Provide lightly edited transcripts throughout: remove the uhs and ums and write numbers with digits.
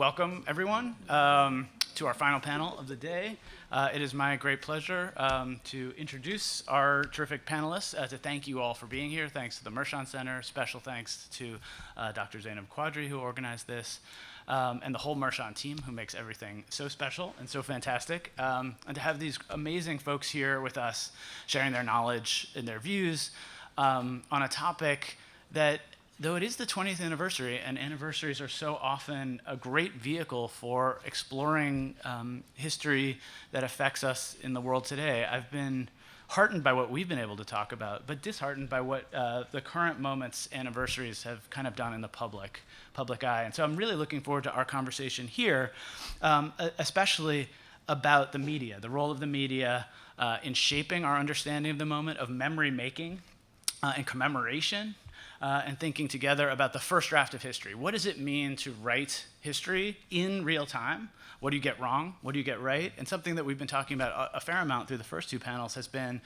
welcome everyone to our final panel of the day. It is my great pleasure to introduce our terrific panelists, to thank you all for being here. Thanks to the Mershon Center. Special thanks to Dr. Zainab Quadri, who organized this, and the whole Mershon team, who makes everything so special and so fantastic. And to have these amazing folks here with us, sharing their knowledge and their views on a topic that, though it is the 20th anniversary, and anniversaries are so often a great vehicle for exploring history that affects us in the world today, I've been heartened by what we've been able to talk about, but disheartened by what the current moment's anniversaries have kind of done in the public eye. And so I'm really looking forward to our conversation here, especially about the media, the role of the media in shaping our understanding of the moment, of memory making and commemoration, and thinking together about the first draft of history. What does it mean to write history in real time? What do you get wrong? What do you get right? And something that we've been talking about a fair amount through the first two panels has been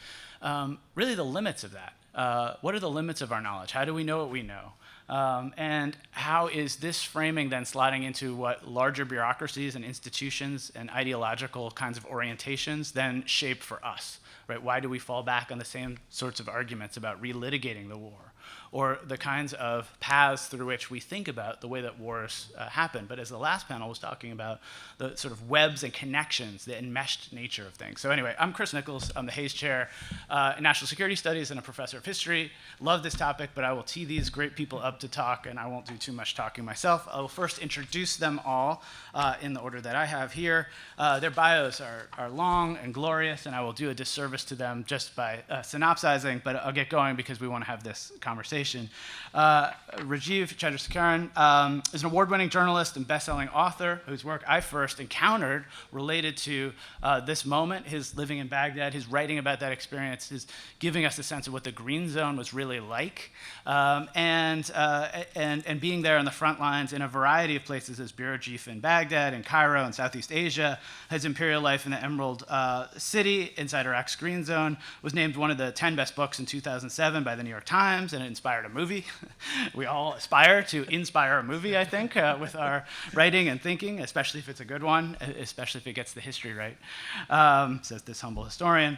really the limits of that. What are the limits of our knowledge? How do we know what we know? And how is this framing then sliding into what larger bureaucracies and institutions and ideological kinds of orientations then shape for us? Right? Why do we fall back on the same sorts of arguments about relitigating the war, or the kinds of paths through which we think about the way that wars happen? But as the last panel was talking about, the sort of webs and connections, the enmeshed nature of things. So anyway, I'm Chris Nichols. I'm the Hayes Chair in National Security Studies and a professor of history. Love this topic, but I will tee these great people up to talk, and I won't do too much talking myself. I will first introduce them all in the order that I have here. Their bios are long and glorious, and I will do a disservice to them just by synopsizing, but I'll get going because we want to have this conversation. Rajiv Chandrasekaran is an award-winning journalist and best-selling author whose work I first encountered related to this moment, his living in Baghdad, his writing about that experience, his giving us a sense of what the Green Zone was really like, and being there on the front lines in a variety of places as bureau chief in Baghdad, in Cairo, in Southeast Asia. His Imperial life in the Emerald City inside Iraq's Green Zone was named one of the 10 best books in 2007 by the New York Times, and it inspired a movie. We all aspire to inspire a movie, I think, with our writing and thinking, especially if it's a good one, especially if it gets the history right, says this humble historian.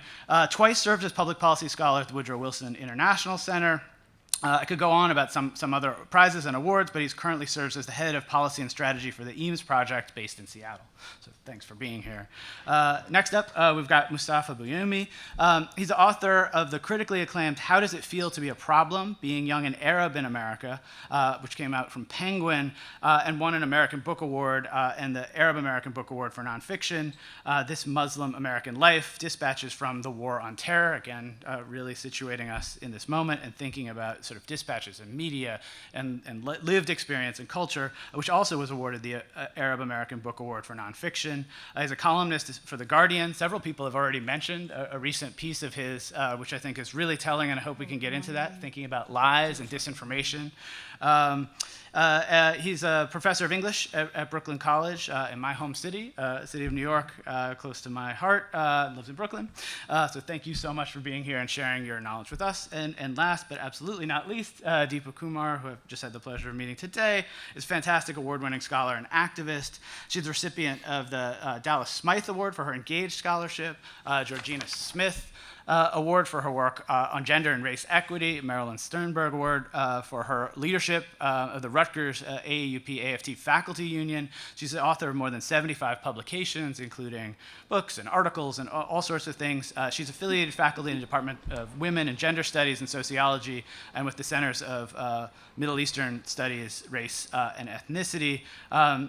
Twice served as public policy scholar at the Woodrow Wilson International Center. I could go on about some other prizes and awards, but he currently serves as the head of policy and strategy for the Eames Project based in Seattle. So thanks for being here. Next up, we've got Moustafa Bayoumi. He's the author of the critically acclaimed How Does It Feel to Be a Problem? Being Young and Arab in America, which came out from Penguin and won an American Book Award and the Arab American Book Award for nonfiction. This Muslim American Life, Dispatches from the War on Terror, again, really situating us in this moment and thinking about sort of dispatches and media and lived experience and culture, which also was awarded the Arab American Book Award for nonfiction. He's a columnist for The Guardian. Several people have already mentioned a recent piece of his, which I think is really telling, and I hope we can get into that, thinking about lies and disinformation. He's a professor of English at Brooklyn College in my home city, city of New York, close to my heart, lives in Brooklyn. So thank you so much for being here and sharing your knowledge with us. And last but absolutely not least, Deepa Kumar, who I've just had the pleasure of meeting today, is a fantastic award-winning scholar and activist. She's the recipient of the Dallas Smythe Award for her Engaged Scholarship, Georgina Smith Award for her work on gender and race equity, Marilyn Sternberg Award for her leadership of the Rutgers AAUP AFT Faculty Union. She's the author of more than 75 publications, including books and articles and all sorts of things. She's affiliated faculty in the Department of Women and Gender Studies and Sociology, and with the Centers of Middle Eastern Studies, Race, and Ethnicity.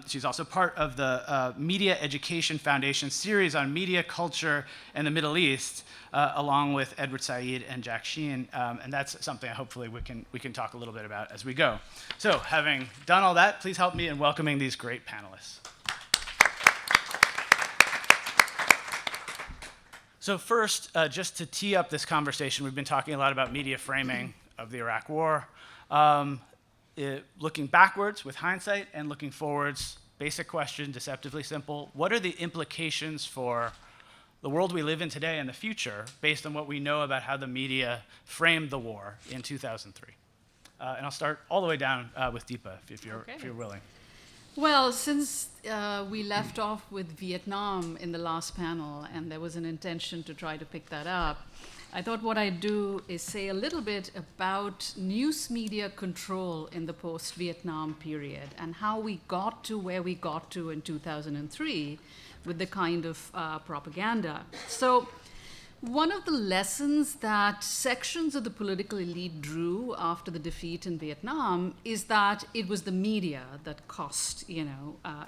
She's also part of the Media Education Foundation series on media, culture, and the Middle East, along with Edward Said and Jack Sheen, and that's something hopefully we can talk a little bit about as we go. So, having done all that, please help me in welcoming these great panelists. So first, just to tee up this conversation, we've been talking a lot about media framing of the Iraq War, looking backwards with hindsight and looking forwards. Basic question, deceptively simple. What are the implications for the world we live in today and the future, based on what we know about how the media framed the war in 2003. And I'll start all the way down with Deepa, if you're willing. Well, since we left off with Vietnam in the last panel, and there was an intention to try to pick that up, I thought what I'd do is say a little bit about news media control in the post-Vietnam period and how we got to where we got to in 2003 with the kind of propaganda. So one of the lessons that sections of the political elite drew after the defeat in Vietnam is that it was the media that cost,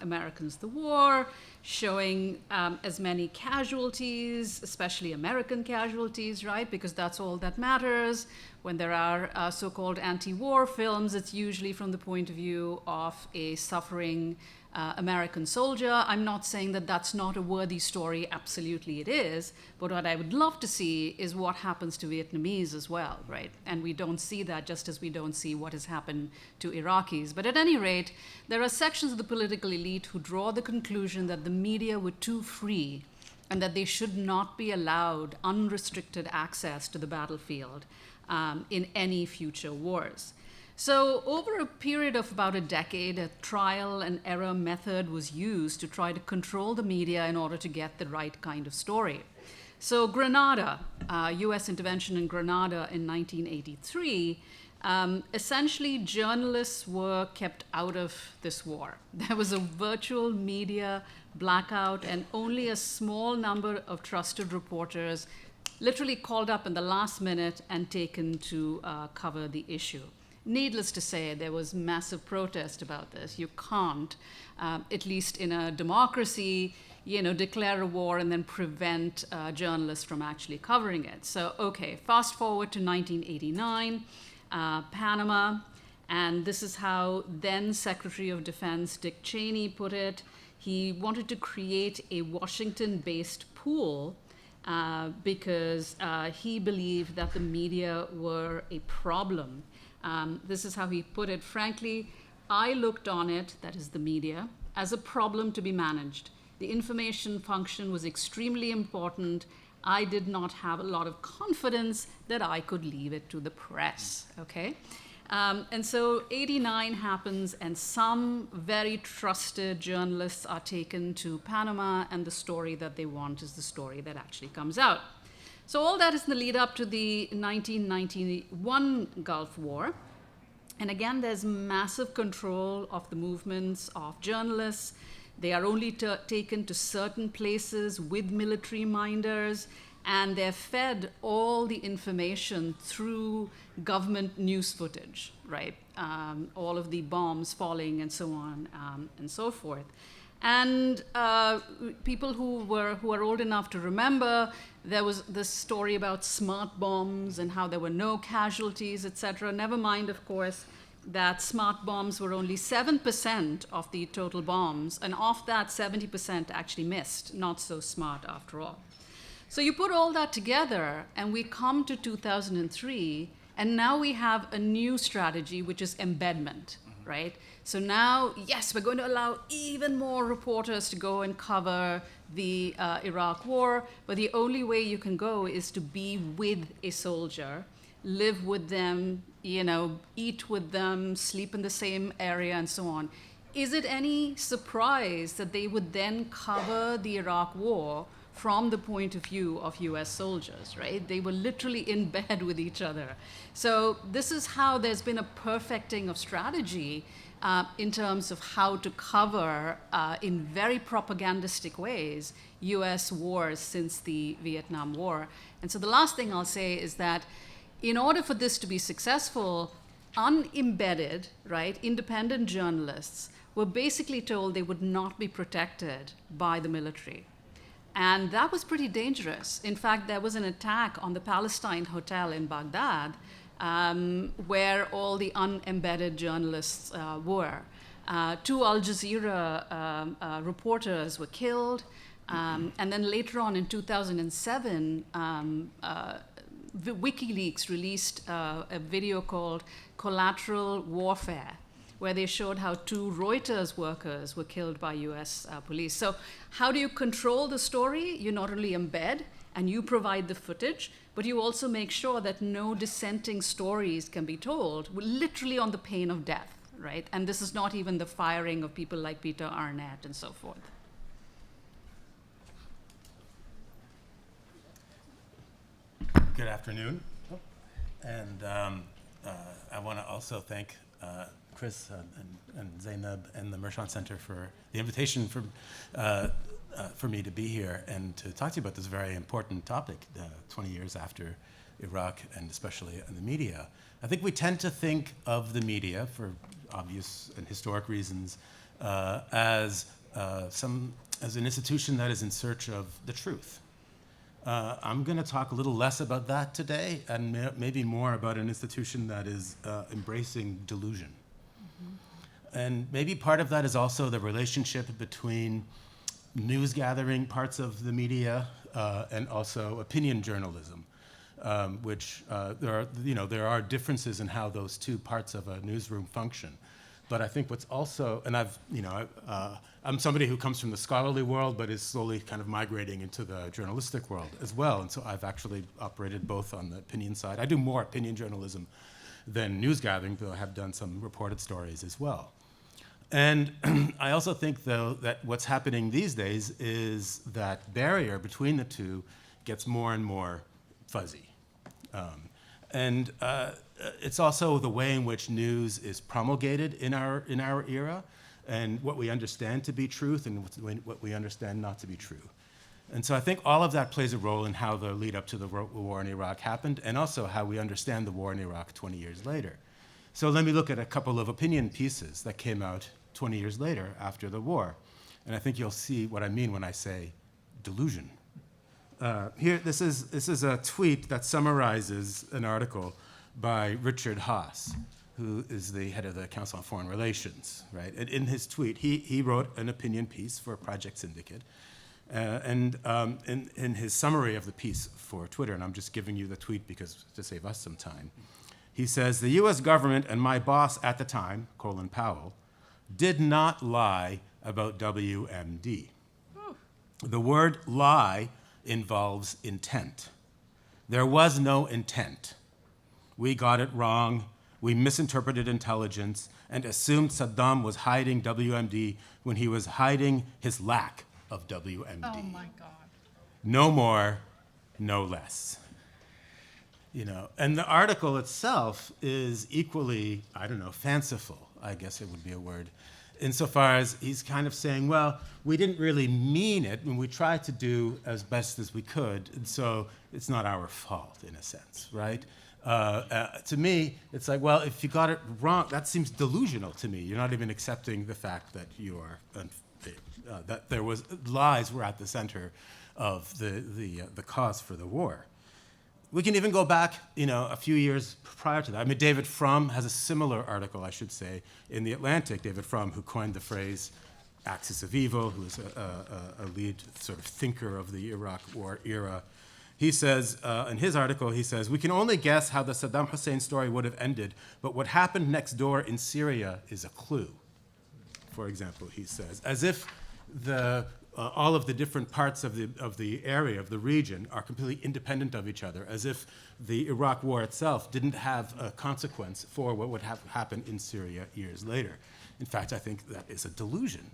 Americans the war, showing as many casualties, especially American casualties, right? Because that's all that matters. When there are so-called anti-war films, it's usually from the point of view of a suffering American soldier. I'm not saying that that's not a worthy story. Absolutely it is. But what I would love to see is what happens to Vietnamese as well, right? And we don't see that, just as we don't see what has happened to Iraqis. But at any rate, there are sections of the political elite who draw the conclusion that the media were too free and that they should not be allowed unrestricted access to the battlefield in any future wars. So over a period of about a decade, a trial and error method was used to try to control the media in order to get the right kind of story. So Grenada, US intervention in Grenada in 1983, essentially journalists were kept out of this war. There was a virtual media blackout and only a small number of trusted reporters literally called up in the last minute and taken to cover the issue. Needless to say, there was massive protest about this. You can't, at least in a democracy, declare a war and then prevent journalists from actually covering it. So, okay, fast forward to 1989, Panama, and this is how then Secretary of Defense Dick Cheney put it. He wanted to create a Washington-based pool because he believed that the media were a problem. This is how he put it. Frankly, I looked on it, that is the media, as a problem to be managed. The information function was extremely important. I did not have a lot of confidence that I could leave it to the press, okay? And so 89 happens, and some very trusted journalists are taken to Panama, and the story that they want is the story that actually comes out. So all that is in the lead up to the 1991 Gulf War. And again, there's massive control of the movements of journalists. They are only taken to certain places with military minders, and they're fed all the information through government news footage, right? All of the bombs falling and so on and so forth. And people who are old enough to remember, there was this story about smart bombs and how there were no casualties, etc. Never mind, of course, that smart bombs were only 7% of the total bombs, and of that, 70% actually missed. Not so smart after all. So you put all that together, and we come to 2003, and now we have a new strategy, which is embedment, right? So now, yes, we're going to allow even more reporters to go and cover the Iraq war, but the only way you can go is to be with a soldier, live with them, eat with them, sleep in the same area, and so on. Is it any surprise that they would then cover the Iraq war from the point of view of US soldiers, right? They were literally in bed with each other. So this is how there's been a perfecting of strategy in terms of how to cover, in very propagandistic ways, US wars since the Vietnam War. And so the last thing I'll say is that in order for this to be successful, unembedded, right, independent journalists were basically told they would not be protected by the military. And that was pretty dangerous. In fact, there was an attack on the Palestine Hotel in Baghdad where all the unembedded journalists were. 2 Al Jazeera reporters were killed. And then later on in 2007, WikiLeaks released a video called Collateral Warfare, where they showed how 2 Reuters workers were killed by US police. So how do you control the story? You not only embed and you provide the footage, but you also make sure that no dissenting stories can be told, literally on the pain of death, right? And this is not even the firing of people like Peter Arnett and so forth. Good afternoon. And I want to also thank Chris and Zainab and the Mershon Center for the invitation for me to be here and to talk to you about this very important topic, 20 years after Iraq, and especially in the media. I think we tend to think of the media, for obvious and historic reasons, as an institution that is in search of the truth. I'm going to talk a little less about that today, and maybe more about an institution that is embracing delusion. Mm-hmm. And maybe part of that is also the relationship between news gathering parts of the media and also opinion journalism, which there are differences in how those two parts of a newsroom function. But I think what's also, and I'm somebody who comes from the scholarly world, but is slowly kind of migrating into the journalistic world as well. And so I've actually operated both on the opinion side. I do more opinion journalism than news gathering, though I have done some reported stories as well. And I also think, though, that what's happening these days is that barrier between the two gets more and more fuzzy. It's also the way in which news is promulgated in our era, and what we understand to be truth and what we understand not to be true. And so I think all of that plays a role in how the lead up to the war in Iraq happened, and also how we understand the war in Iraq 20 years later. So let me look at a couple of opinion pieces that came out 20 years later after the war. And I think you'll see what I mean when I say delusion. Here, this is a tweet that summarizes an article by Richard Haas, who is the head of the Council on Foreign Relations, right? And in his tweet, he wrote an opinion piece for Project Syndicate. In his summary of the piece for Twitter, and I'm just giving you the tweet because to save us some time, he says, "The US government and my boss at the time, Colin Powell, did not lie about WMD. The word lie involves intent. There was no intent. We got it wrong. We misinterpreted intelligence and assumed Saddam was hiding WMD when he was hiding his lack of WMD. Oh my God. No more, no less." And the article itself is equally, fanciful, I guess it would be a word, insofar as he's kind of saying, well, we didn't really mean it, and we tried to do as best as we could, and so it's not our fault, in a sense, right? To me, it's like, well, if you got it wrong, that seems delusional to me. You're not even accepting the fact that you are that there was lies were at the center of the cause for the war. We can even go back, a few years prior to that. I mean, David Frum has a similar article, I should say, in The Atlantic. David Frum, who coined the phrase axis of evil, who was a lead sort of thinker of the Iraq war era. He says, in his article, he says, "We can only guess how the Saddam Hussein story would have ended, but what happened next door in Syria is a clue." For example, he says, as if all of the different parts of the area, of the region, are completely independent of each other, as if the Iraq war itself didn't have a consequence for what would have happened in Syria years later. In fact, I think that is a delusion.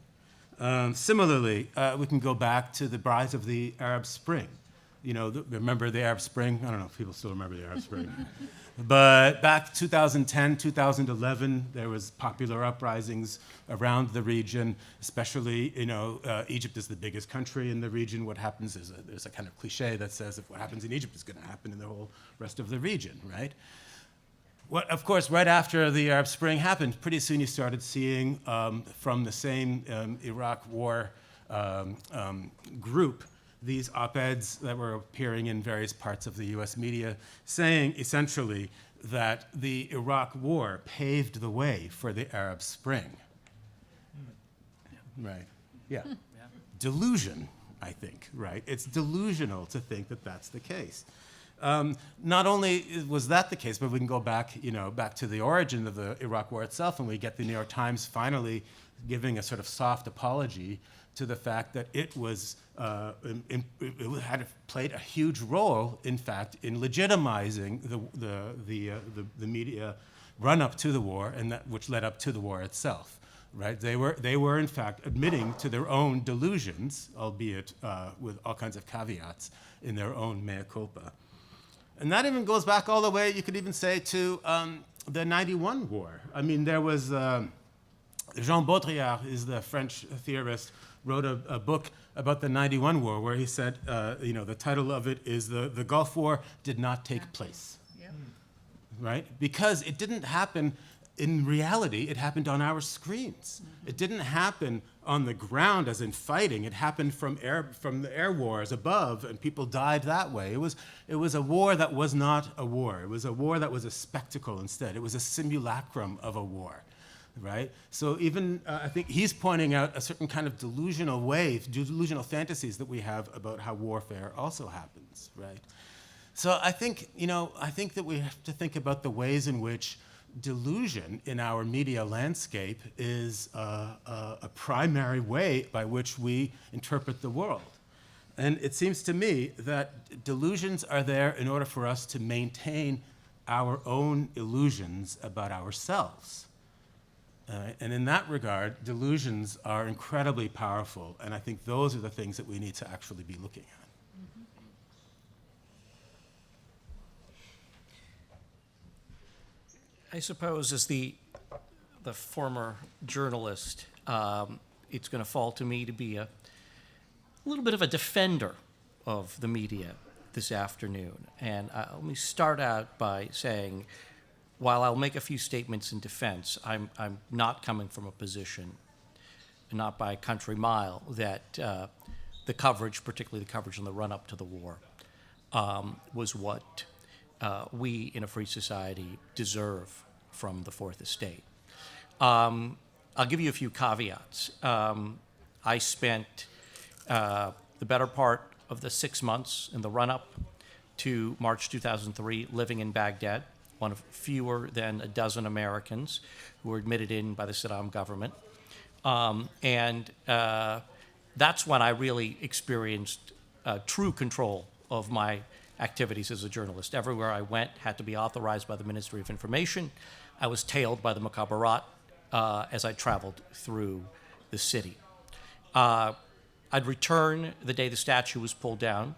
Similarly, we can go back to the rise of the Arab Spring. Remember the Arab Spring? I don't know if people still remember the Arab Spring. But back 2010, 2011, there was popular uprisings around the region, especially, Egypt is the biggest country in the region. What happens is there's a kind of cliche that says if what happens in Egypt is going to happen in the whole rest of the region, right? Of course, right after the Arab Spring happened, pretty soon you started seeing from the same Iraq war group these op-eds that were appearing in various parts of the US media saying essentially that the Iraq war paved the way for the Arab Spring. Right, yeah. Delusion, I think, right? It's delusional to think that that's the case. Not only was that the case, but we can go back, back to the origin of the Iraq war itself, and we get the New York Times finally giving a sort of soft apology to the fact that it was it had played a huge role, in fact, in legitimizing the media run-up to the war, and that which led up to the war itself. Right? They were in fact admitting to their own delusions, albeit with all kinds of caveats, in their own mea culpa. And that even goes back all the way, you could even say, to the 91 war. I mean, there was Jean Baudrillard is the French theorist, wrote a book about the 91 war where he said, the title of it is the Gulf War did not take place. Yep. Right? Because it didn't happen in reality, it happened on our screens. Mm-hmm. It didn't happen on the ground as in fighting. It happened from the air wars above, and people died that way. It was a war that was not a war. It was a war that was a spectacle instead. It was a simulacrum of a war, right? So even, I think he's pointing out a certain kind of delusional fantasies that we have about how warfare also happens, right? So I think that we have to think about the ways in which delusion in our media landscape is a primary way by which we interpret the world. And it seems to me that delusions are there in order for us to maintain our own illusions about ourselves. And in that regard, delusions are incredibly powerful, and I think those are the things that we need to actually be looking at. I suppose as the former journalist, it's going to fall to me to be a little bit of a defender of the media this afternoon. And let me start out by saying, while I'll make a few statements in defense, I'm not coming from a position, not by a country mile, that the coverage, particularly the coverage in the run-up to the war, was what we in a free society deserve from the Fourth Estate. I'll give you a few caveats. I spent the better part of the 6 months in the run-up to March 2003 living in Baghdad, one of fewer than a dozen Americans who were admitted in by the Saddam government. And that's when I really experienced true control of my activities as a journalist. Everywhere I went had to be authorized by the Ministry of Information. I was tailed by the Mukhabarat as I traveled through the city. I'd return the day the statue was pulled down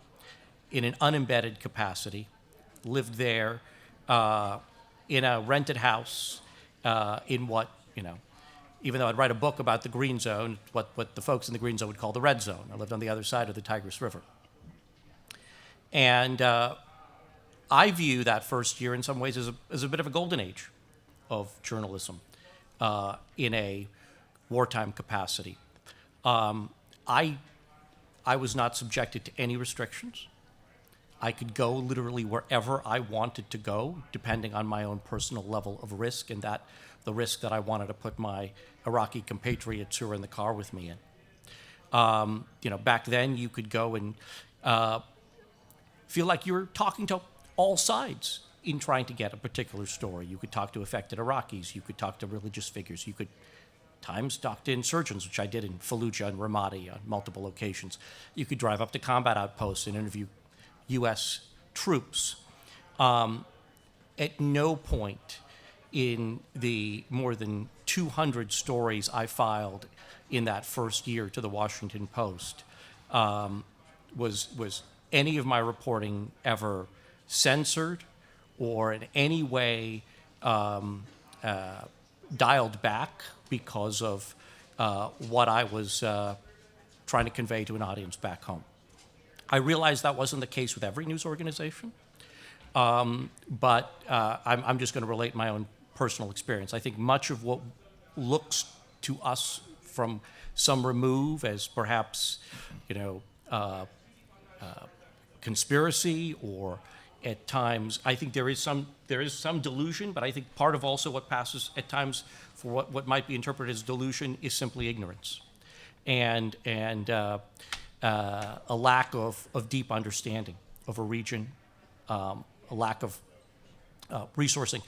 in an unembedded capacity, lived there in a rented house in what, even though I'd write a book about the green zone, what the folks in the green zone would call the red zone. I lived on the other side of the Tigris River. And I view that first year in some ways as a bit of a golden age of journalism in a wartime capacity. I was not subjected to any restrictions. I could go literally wherever I wanted to go, depending on my own personal level of risk and the risk that I wanted to put my Iraqi compatriots who were in the car with me in. Back then you could go and feel like you were talking to all sides in trying to get a particular story. You could talk to affected Iraqis. You could talk to religious figures. You could times talk to insurgents, which I did in Fallujah and Ramadi on multiple occasions. You could drive up to combat outposts and interview U.S. troops. At no point in the more than 200 stories I filed in that first year to the Washington Post was any of my reporting ever censored or in any way dialed back because of what I was trying to convey to an audience back home. I realized that wasn't the case with every news organization, but I'm just going to relate my own personal experience. I think much of what looks to us from some remove as perhaps, conspiracy or at times, I think there is some delusion, but I think part of also what passes at times for what might be interpreted as delusion is simply ignorance and a lack of deep understanding of a region, a lack of resourcing.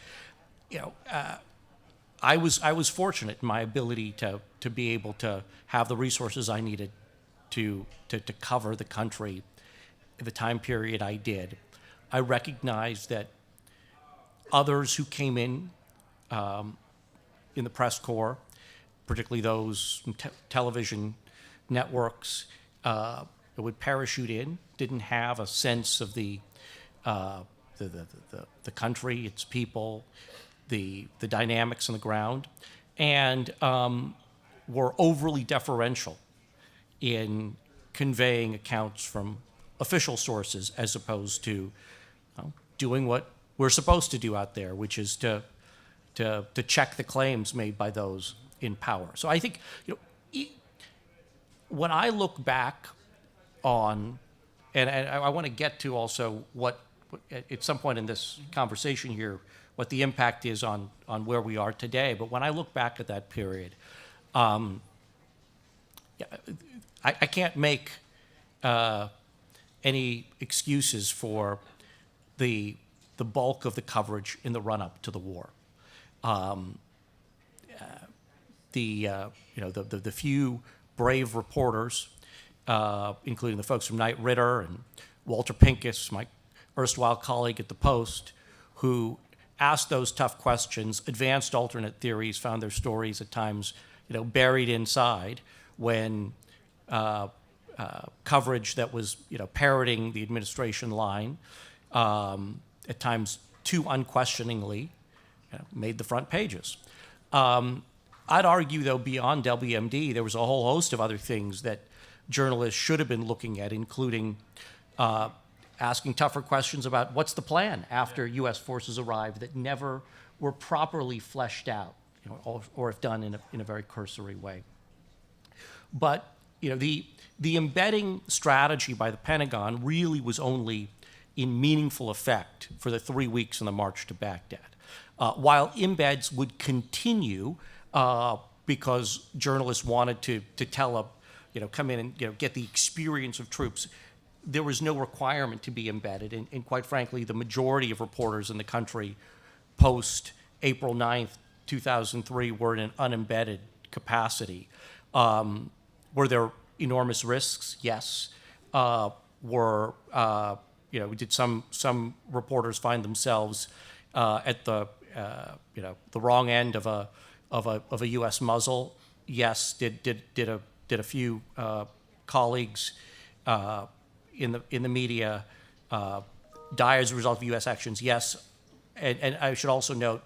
I was fortunate in my ability to be able to have the resources I needed to cover the country the time period I did. I recognized that others who came in in the press corps, particularly those from television networks, that would parachute in, didn't have a sense of the country, its people, the dynamics on the ground, and were overly deferential in conveying accounts from official sources as opposed to doing what we're supposed to do out there, which is to check the claims made by those in power. So I think, when I look back on, and I want to get to also what, at some point in this conversation here, what the impact is on where we are today. But when I look back at that period, I can't make any excuses for the bulk of the coverage in the run-up to the war. The few brave reporters, including the folks from Knight Ridder and Walter Pincus, my erstwhile colleague at the Post, who asked those tough questions, advanced alternate theories, found their stories at times, buried inside when coverage that was, parroting the administration line, at times too unquestioningly, made the front pages. I'd argue, though, beyond WMD, there was a whole host of other things that journalists should have been looking at, including asking tougher questions about what's the plan after U.S. forces arrived that never were properly fleshed out, or if done in a very cursory way. But the embedding strategy by the Pentagon really was only in meaningful effect for the 3 weeks in the march to Baghdad, while embeds would continue because journalists wanted to tell come in and get the experience of troops. There was no requirement to be embedded, and quite frankly, the majority of reporters in the country post April 9th, 2003 were in an unembedded capacity. Were there enormous risks? Yes. Did some reporters find themselves at the wrong end of a U.S. muzzle? Yes. Did a few colleagues in the media die as a result of U.S. actions? Yes. And I should also note,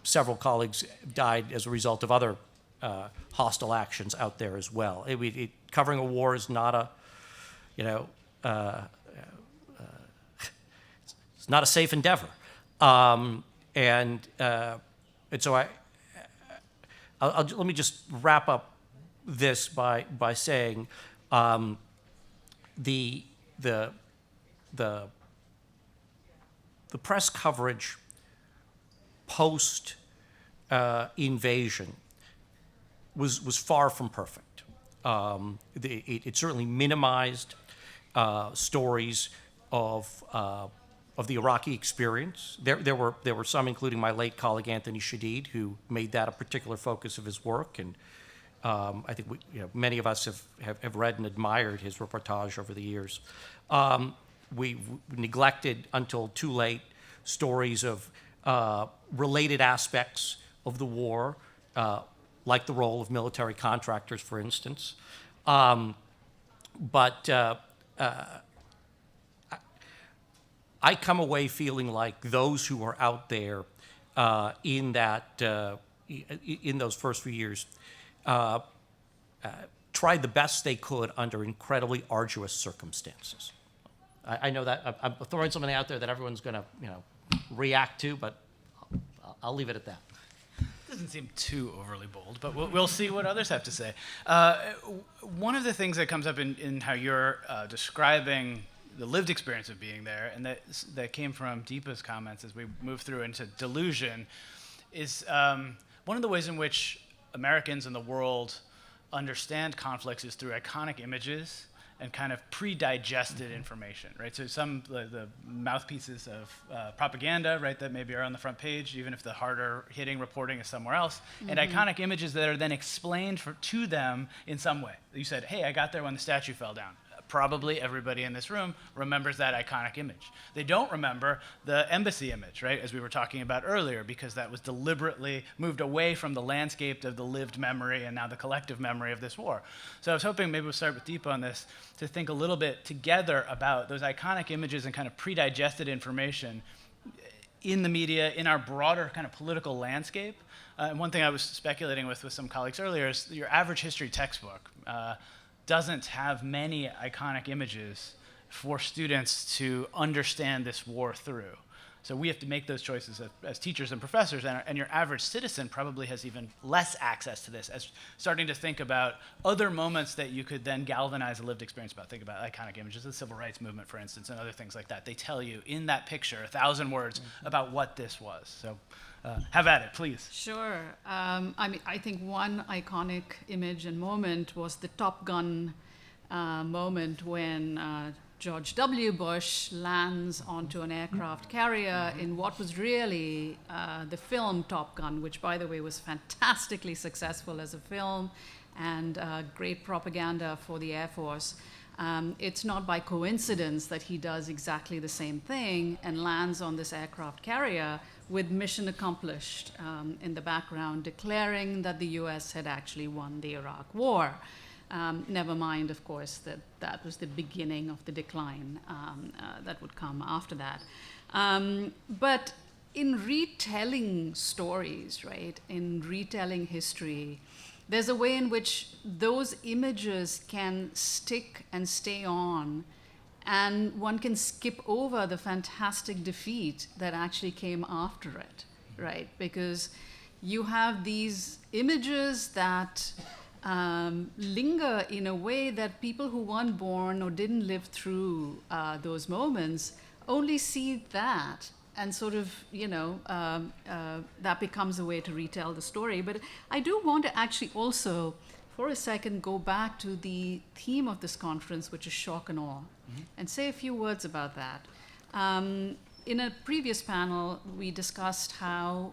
several colleagues died as a result of other hostile actions out there as well. Covering a war is not it's not a safe endeavor, and so let me just wrap up this by saying the press coverage post invasion was far from perfect. It certainly minimized stories of the Iraqi experience. There were some, including my late colleague Anthony Shadid, who made that a particular focus of his work, and I think many of us have read and admired his reportage over the years. We neglected until too late stories of related aspects of the war, like the role of military contractors, for instance. But I come away feeling like those who were out there in those first few years tried the best they could under incredibly arduous circumstances. I know that I'm throwing something out there that everyone's going to react to, but I'll leave it at that. Doesn't seem too overly bold, but we'll see what others have to say. One of the things that comes up in how you're describing the lived experience of being there, and that came from Deepa's comments as we move through into delusion, is one of the ways in which Americans in the world understand conflicts is through iconic images and kind of pre-digested information, right? So the mouthpieces of propaganda, right, that maybe are on the front page, even if the harder hitting reporting is somewhere else, and iconic images that are then explained to them in some way. You said, hey, I got there when the statue fell down. probably everybody in this room remembers that iconic image. They don't remember the embassy image, right, as we were talking about earlier, because that was deliberately moved away from the landscape of the lived memory and now the collective memory of this war. So I was hoping maybe we'll start with Deepa on this to think a little bit together about those iconic images and kind of pre-digested information in the media, in our broader kind of political landscape. And one thing I was speculating with some colleagues earlier is your average history textbook doesn't have many iconic images for students to understand this war through. So we have to make those choices as teachers and professors, and your average citizen probably has even less access to this, as starting to think about other moments that you could then galvanize a lived experience about. Think about iconic images, the civil rights movement, for instance, and other things like that. They tell you in that picture 1,000 words about what this was. So have at it, please. Sure. I think one iconic image and moment was the Top Gun moment when George W. Bush lands onto an aircraft carrier in what was really the film Top Gun, which, by the way, was fantastically successful as a film and great propaganda for the Air Force. It's not by coincidence that he does exactly the same thing and lands on this aircraft carrier with mission accomplished in the background, declaring that the US had actually won the Iraq War. Never mind, of course, that that was the beginning of the decline that would come after that. But in retelling stories, right, in retelling history, there's a way in which those images can stick and stay on, and one can skip over the fantastic defeat that actually came after it, right? Because you have these images that linger in a way that people who weren't born or didn't live through those moments only see that, and sort of, that becomes a way to retell the story. But I do want to actually also, for a second, go back to the theme of this conference, which is shock and awe, and say a few words about that. In a previous panel, we discussed how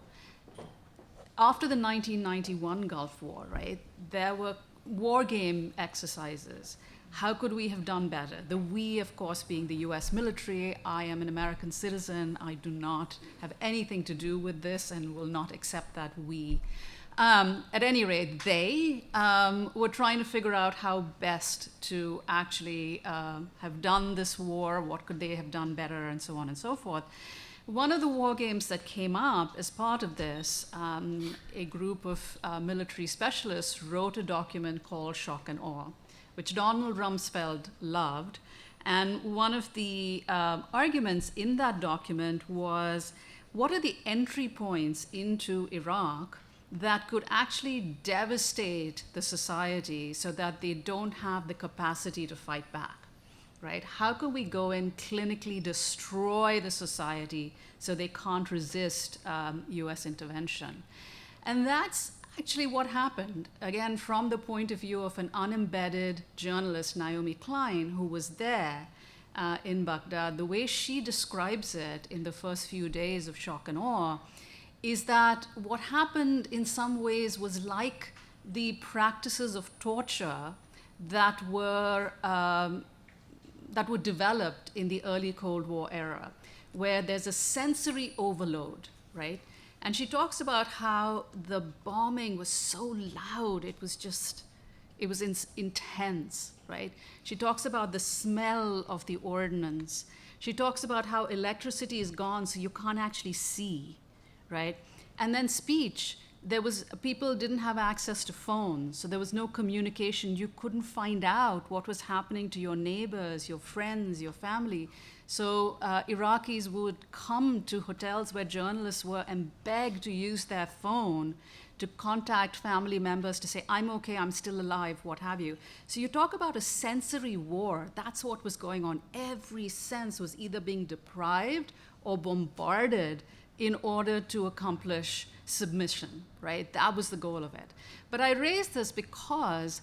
after the 1991 Gulf War, right, there were war game exercises. How could we have done better? The we, of course, being the US military. I am an American citizen. I do not have anything to do with this and will not accept that we. At any rate, they were trying to figure out how best to actually have done this war, what could they have done better, and so on and so forth. One of the war games that came up as part of this, a group of military specialists wrote a document called Shock and Awe, which Donald Rumsfeld loved. And one of the arguments in that document was, what are the entry points into Iraq that could actually devastate the society so that they don't have the capacity to fight back? Right? How can we go and clinically destroy the society so they can't resist US intervention? And that's actually what happened. Again, from the point of view of an unembedded journalist, Naomi Klein, who was there in Baghdad, the way she describes it in the first few days of Shock and Awe is that what happened in some ways was like the practices of torture that were developed in the early Cold War era, where there's a sensory overload, right? And she talks about how the bombing was so loud, it was intense, right? She talks about the smell of the ordnance. She talks about how electricity is gone, so you can't actually see, right? And then speech. People didn't have access to phones, so there was no communication. You couldn't find out what was happening to your neighbors, your friends, your family. So Iraqis would come to hotels where journalists were and beg to use their phone to contact family members to say, I'm okay, I'm still alive, what have you. So you talk about a sensory war. That's what was going on. Every sense was either being deprived or bombarded in order to accomplish submission, right? That was the goal of it. But I raise this because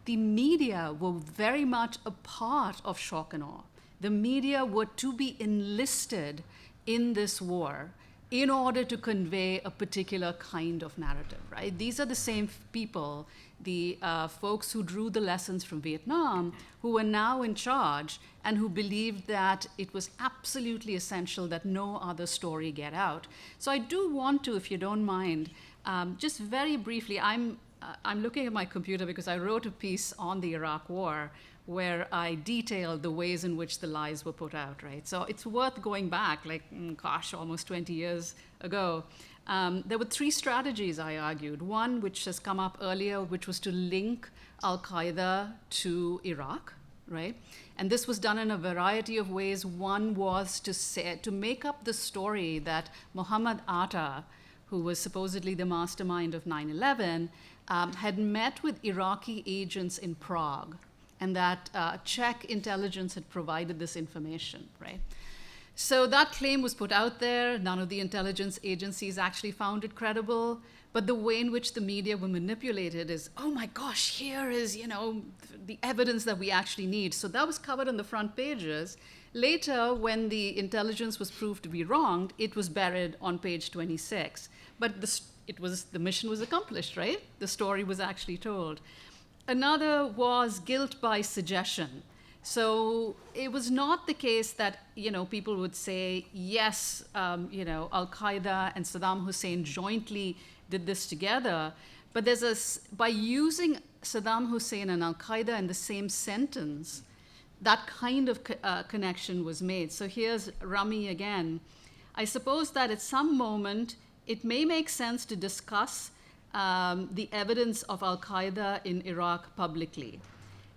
the media were very much a part of Shock and Awe. The media were to be enlisted in this war in order to convey a particular kind of narrative, right? These are the same people, the folks who drew the lessons from Vietnam, who are now in charge and who believed that it was absolutely essential that no other story get out. So I do want to, if you don't mind, just very briefly, I'm looking at my computer because I wrote a piece on the Iraq War where I detailed the ways in which the lies were put out, right? So it's worth going back, like, almost 20 years ago. There were 3 strategies, I argued. One, which has come up earlier, which was to link al-Qaeda to Iraq, right? And this was done in a variety of ways. One was to make up the story that Mohammed Atta, who was supposedly the mastermind of 9/11, had met with Iraqi agents in Prague, and that Czech intelligence had provided this information, right? So that claim was put out there. None of the intelligence agencies actually found it credible. But the way in which the media were manipulated is, oh my gosh, here is, the evidence that we actually need. So that was covered on the front pages. Later, when the intelligence was proved to be wrong, it was buried on page 26. But the mission was accomplished, right? The story was actually told. Another was guilt by suggestion. So it was not the case that, people would say, yes, Al-Qaeda and Saddam Hussein jointly did this together. But by using Saddam Hussein and Al-Qaeda in the same sentence, that kind of connection was made. So here's Rami again. I suppose that at some moment, it may make sense to discuss the evidence of Al-Qaeda in Iraq publicly.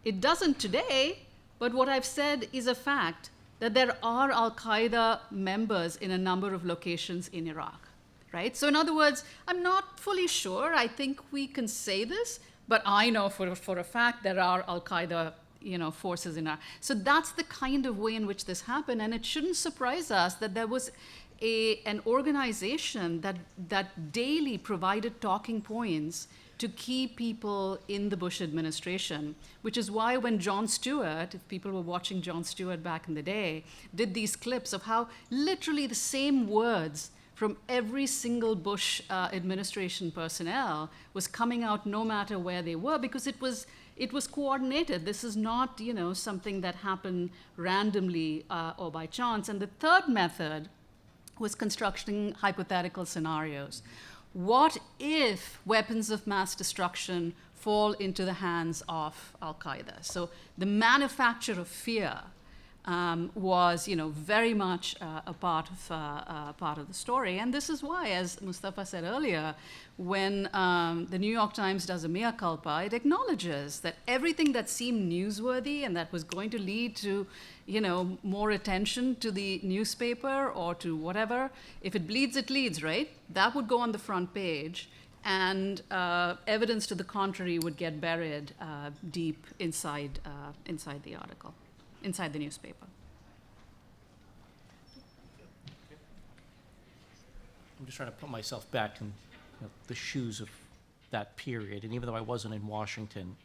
It doesn't today, but what I've said is a fact that there are Al-Qaeda members in a number of locations in Iraq, right? So in other words, I'm not fully sure. I think we can say this, but I know for a fact there are Al-Qaeda forces in Iraq. So that's the kind of way in which this happened, and it shouldn't surprise us that there was an organization that daily provided talking points to key people in the Bush administration, which is why when Jon Stewart, if people were watching Jon Stewart back in the day, did these clips of how literally the same words from every single Bush administration personnel was coming out no matter where they were, because it was coordinated. This is not, something that happened randomly or by chance. And the third method was constructing hypothetical scenarios. What if weapons of mass destruction fall into the hands of Al-Qaeda? So the manufacture of fear was, very much a part of the story. And this is why, as Moustafa said earlier, when the New York Times does a mea culpa, it acknowledges that everything that seemed newsworthy and that was going to lead to, more attention to the newspaper or to whatever, if it bleeds, it leads, right? That would go on the front page, and evidence to the contrary would get buried deep inside the article, inside the newspaper. I'm just trying to put myself back in the shoes of that period. And even though I wasn't in Washington,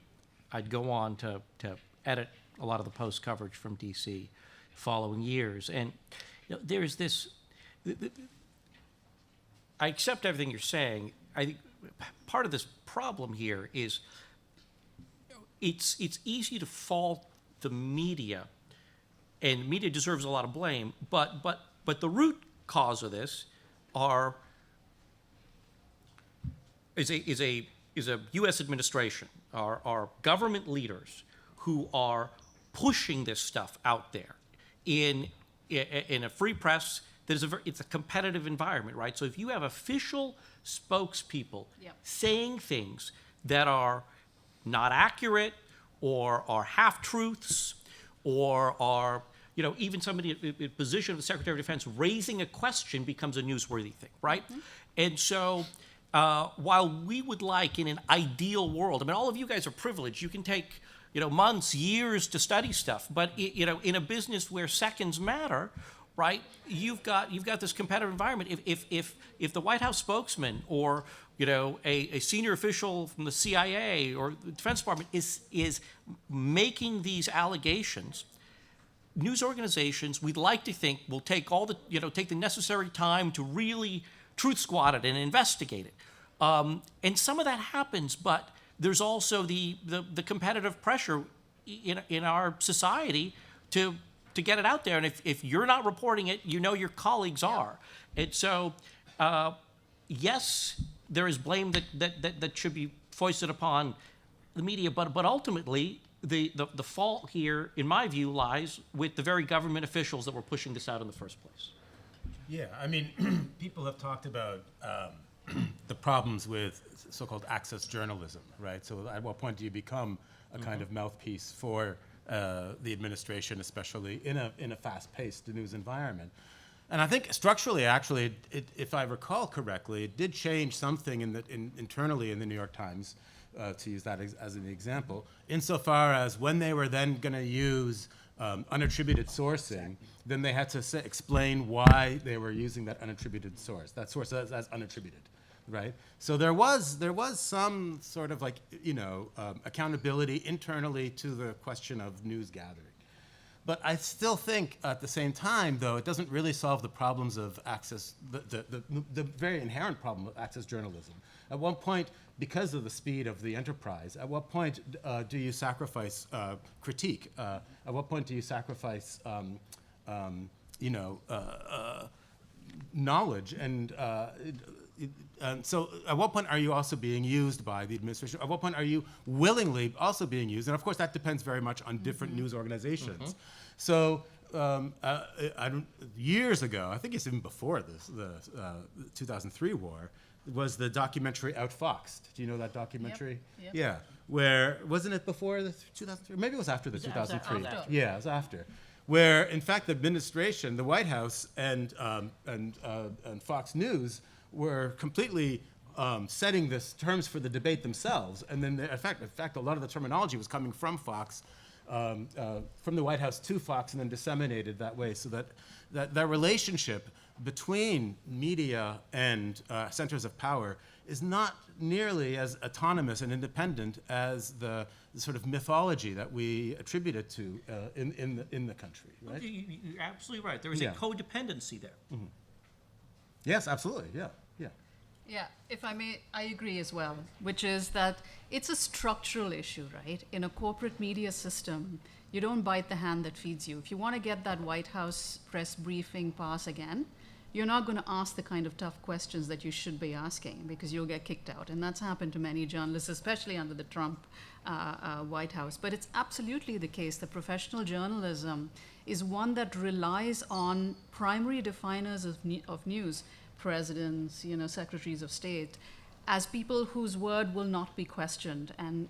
I'd go on to edit a lot of the post coverage from D.C. following years. And there's this, I accept everything you're saying. I think part of this problem here is it's easy to fault the media, and media deserves a lot of blame, but the root cause of this is a U.S. administration, are government leaders who are pushing this stuff out there in a free press. It's a competitive environment, right? So if you have official spokespeople saying things that are not accurate or are half-truths or are, even somebody in a position of the Secretary of Defense raising a question becomes a newsworthy thing, right? Mm-hmm. And so while we would like in an ideal world, all of you guys are privileged. You can take, months, years to study stuff, but in a business where seconds matter, right? You've got this competitive environment. If the White House spokesman or a senior official from the CIA or the Defense Department is making these allegations, news organizations, we'd like to think, will take take the necessary time to really truth squat it and investigate it. And some of that happens, but there's also the competitive pressure in our society to get it out there. And if you're not reporting it, your colleagues are. And so, yes, there is blame that should be foisted upon the media, but ultimately, the fault here, in my view, lies with the very government officials that were pushing this out in the first place. Yeah, I mean, people have talked about the problems with so-called access journalism, right? So at what point do you become a kind of mouthpiece for the administration, especially in a fast-paced news environment? And I think structurally, actually, if I recall correctly, it did change something internally in the New York Times, to use that as an example, insofar as when they were then going to use unattributed sourcing, then they had to explain why they were using that unattributed source, that source as unattributed, right? So there was some sort of accountability internally to the question of news gathering. But I still think at the same time, though, it doesn't really solve the problems of access, the very inherent problem of access journalism. At one point, because of the speed of the enterprise, at what point do you sacrifice critique? At what point do you sacrifice, knowledge? And so at what point are you also being used by the administration? At what point are you willingly also being used? And of course, that depends very much on different news organizations. So years ago, I think it's even before this, the 2003 war, was the documentary Outfoxed. Do you know that documentary? Yep. Yeah. Where, wasn't it before the 2003? Maybe it was after the 2003. after. Yeah, it was after. Where, in fact, the administration, the White House, and Fox News were completely setting the terms for the debate themselves. And then, in fact, a lot of the terminology was coming from Fox, from the White House to Fox, and then disseminated that way. So that relationship between media and centers of power is not nearly as autonomous and independent as the sort of mythology that we attribute it to in the country, right? You're absolutely right. There is a codependency there. Mm-hmm. Yes, absolutely. Yeah. Yeah, if I may, I agree as well, which is that it's a structural issue, right? In a corporate media system, you don't bite the hand that feeds you. If you want to get that White House press briefing pass again, you're not going to ask the kind of tough questions that you should be asking because you'll get kicked out. And that's happened to many journalists, especially under the Trump White House. But it's absolutely the case that professional journalism is one that relies on primary definers of news, presidents, secretaries of state, as people whose word will not be questioned and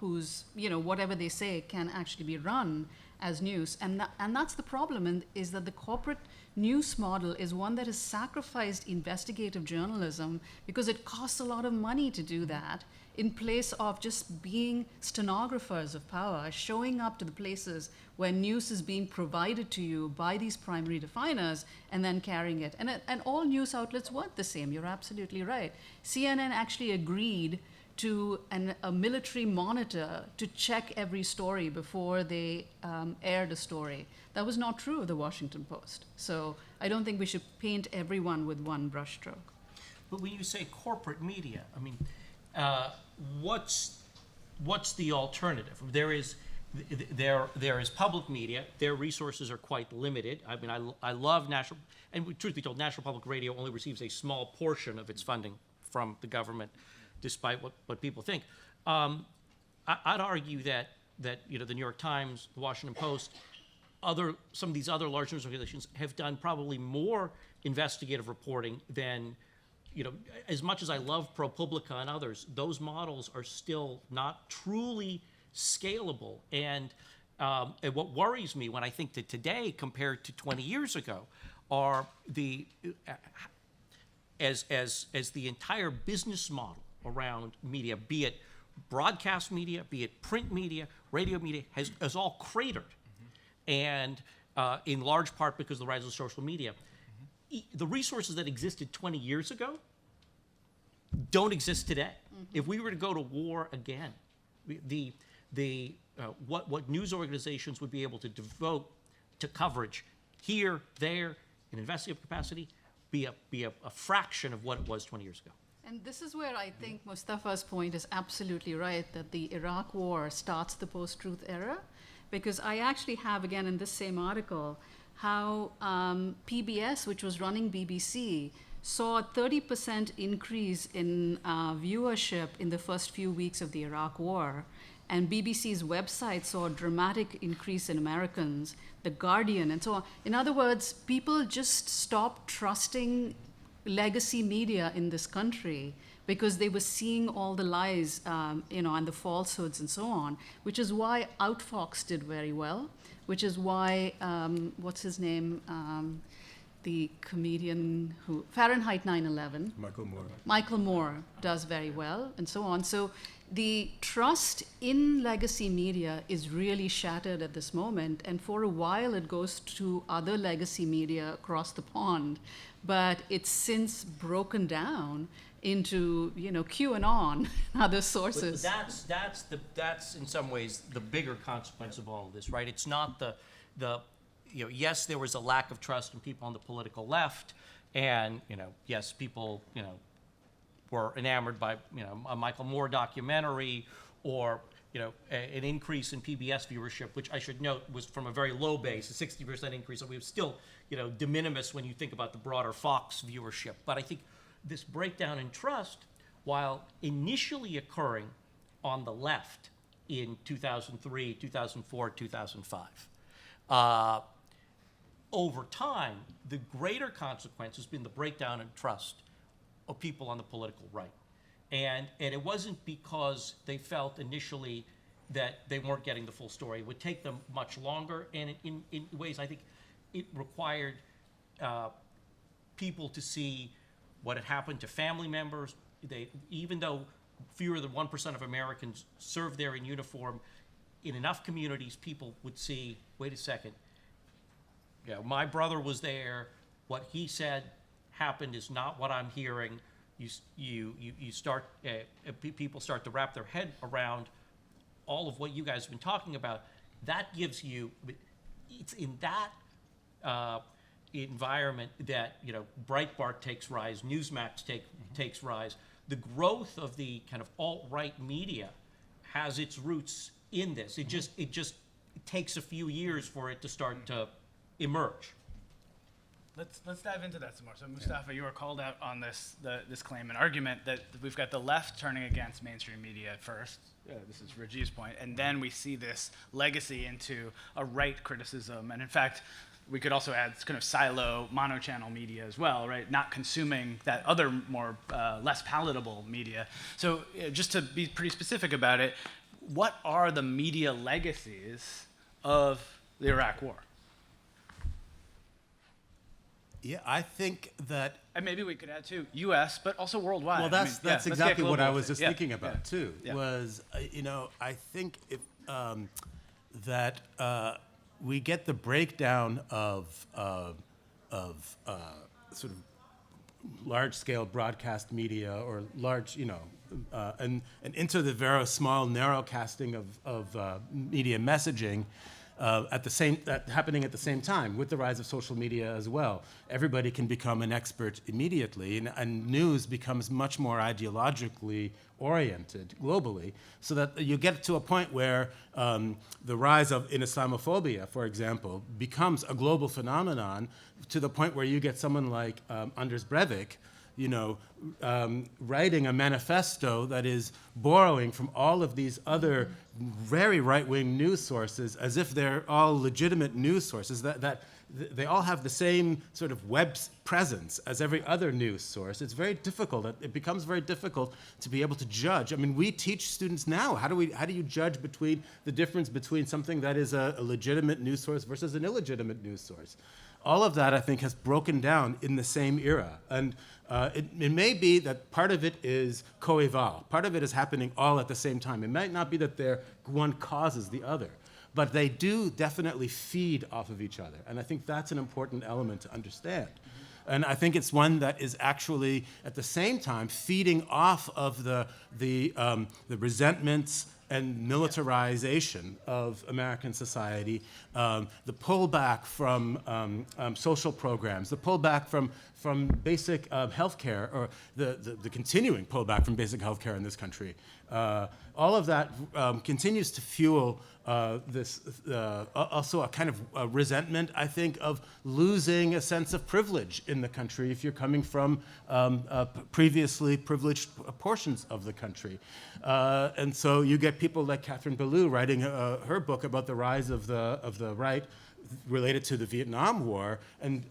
whose, whatever they say can actually be run as news. And that's the problem, and is that the corporate news model is one that has sacrificed investigative journalism because it costs a lot of money to do that, in place of just being stenographers of power, showing up to the places where news is being provided to you by these primary definers and then carrying it. And all news outlets weren't the same. You're absolutely right. CNN actually agreed to a military monitor to check every story before they aired a story. That was not true of the Washington Post. So I don't think we should paint everyone with one brushstroke. But when you say corporate media, I mean, what's the alternative? There is public media. Their resources are quite limited. I mean, I love national, and truth be told, National Public Radio only receives a small portion of its funding from the government, despite what people think. I'd argue that the New York Times, the Washington Post, some of these other large news organizations have done probably more investigative reporting than, as much as I love ProPublica and others, those models are still not truly scalable. And what worries me when I think that today compared to 20 years ago are as the entire business model around media, be it broadcast media, be it print media, radio media, has all cratered. And in large part because of the rise of social media. The resources that existed 20 years ago don't exist today. If we were to go to war again, what news organizations would be able to devote to coverage here, there, in investigative capacity, be a fraction of what it was 20 years ago. And this is where I think Moustafa's point is absolutely right, that the Iraq War starts the post-truth era, because I actually have, again, in this same article, how PBS, which was running BBC, saw a 30% increase in viewership in the first few weeks of the Iraq War. And BBC's website saw a dramatic increase in Americans, The Guardian, and so on. In other words, people just stopped trusting legacy media in this country because they were seeing all the lies, and the falsehoods and so on, which is why Outfox did very well, which is why, what's his name, the comedian who, Fahrenheit 9/11. Michael Moore does very well, and so on. So the trust in legacy media is really shattered at this moment, and for a while it goes to other legacy media across the pond, but it's since broken down into QAnon and other sources. But that's in some ways the bigger consequence of all of this, right? It's not the yes, there was a lack of trust in people on the political left, and yes, people were enamored by a Michael Moore documentary, or an increase in PBS viewership, which I should note was from a very low base, a 60% increase. So we were still de minimis when you think about the broader Fox viewership. But I think this breakdown in trust, while initially occurring on the left in 2003, 2004, 2005, over time, the greater consequence has been the breakdown in trust of people on the political right. And it wasn't because they felt initially that they weren't getting the full story. It would take them much longer, and in ways I think it required people to see what had happened to family members. Even though fewer than 1% of Americans served there in uniform, in enough communities, people would see, wait a second, my brother was there, what he said happened is not what I'm hearing. People start to wrap their head around all of what you guys have been talking about. That gives you, it's in that environment that Breitbart takes rise, Newsmax takes rise. The growth of the kind of alt-right media has its roots in this. It just takes a few years for it to start to emerge. Let's dive into that some more. So Moustafa, you were called out on this claim and argument that we've got the left turning against mainstream media at first. This is Rajiv's point, and then we see this legacy into a right criticism. And in fact, we could also add kind of silo monochannel media as well, right? Not consuming that other more less palatable media. So just to be pretty specific about it, what are the media legacies of the Iraq War? Yeah, I think that. And maybe we could add too, U.S., but also worldwide. Well, that's exactly what I was just thinking about too. Yeah. Was I think that we get the breakdown of sort of large-scale broadcast media or large, and into the very small narrowcasting of media messaging. Happening at the same time with the rise of social media as well. Everybody can become an expert immediately, and news becomes much more ideologically oriented globally, so that you get to a point where the rise of Islamophobia, for example, becomes a global phenomenon to the point where you get someone like Anders Breivik, writing a manifesto that is borrowing from all of these other very right-wing news sources as if they're all legitimate news sources, that they all have the same sort of web presence as every other news source. It's very difficult. It becomes very difficult to be able to judge. I mean, we teach students now, how do you judge between the difference between something that is a legitimate news source versus an illegitimate news source? All of that, I think, has broken down in the same era. And it may be that part of it is coeval. Part of it is happening all at the same time. It might not be that one causes the other, but they do definitely feed off of each other. And I think that's an important element to understand. And I think it's one that is actually, at the same time, feeding off of the resentments and militarization of American society, the pullback from social programs, the pullback from basic health care, or the continuing pullback from basic health care in this country. All of that continues to fuel this, also a kind of resentment, I think, of losing a sense of privilege in the country if you're coming from previously privileged portions of the country. And so you get people like Catherine Belew writing her book about the rise of the right related to the Vietnam War and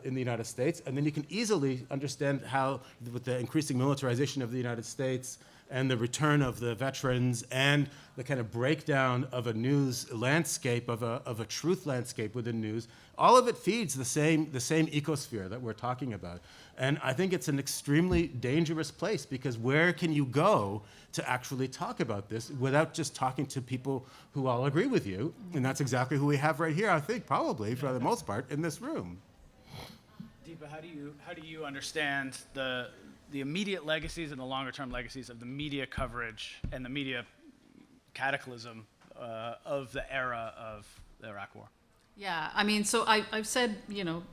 in the United States. And then you can easily understand how, with the increasing militarization of the United States and the return of the veterans and the kind of breakdown of a news landscape, of a truth landscape within news, all of it feeds the same ecosphere that we're talking about. And I think it's an extremely dangerous place, because where can you go to actually talk about this without just talking to people who all agree with you? And that's exactly who we have right here, I think, probably, for the most part, in this room. Deepa, how do you understand the immediate legacies and the longer-term legacies of the media coverage and the media cataclysm of the era of the Iraq War? Yeah, I mean, so I've said,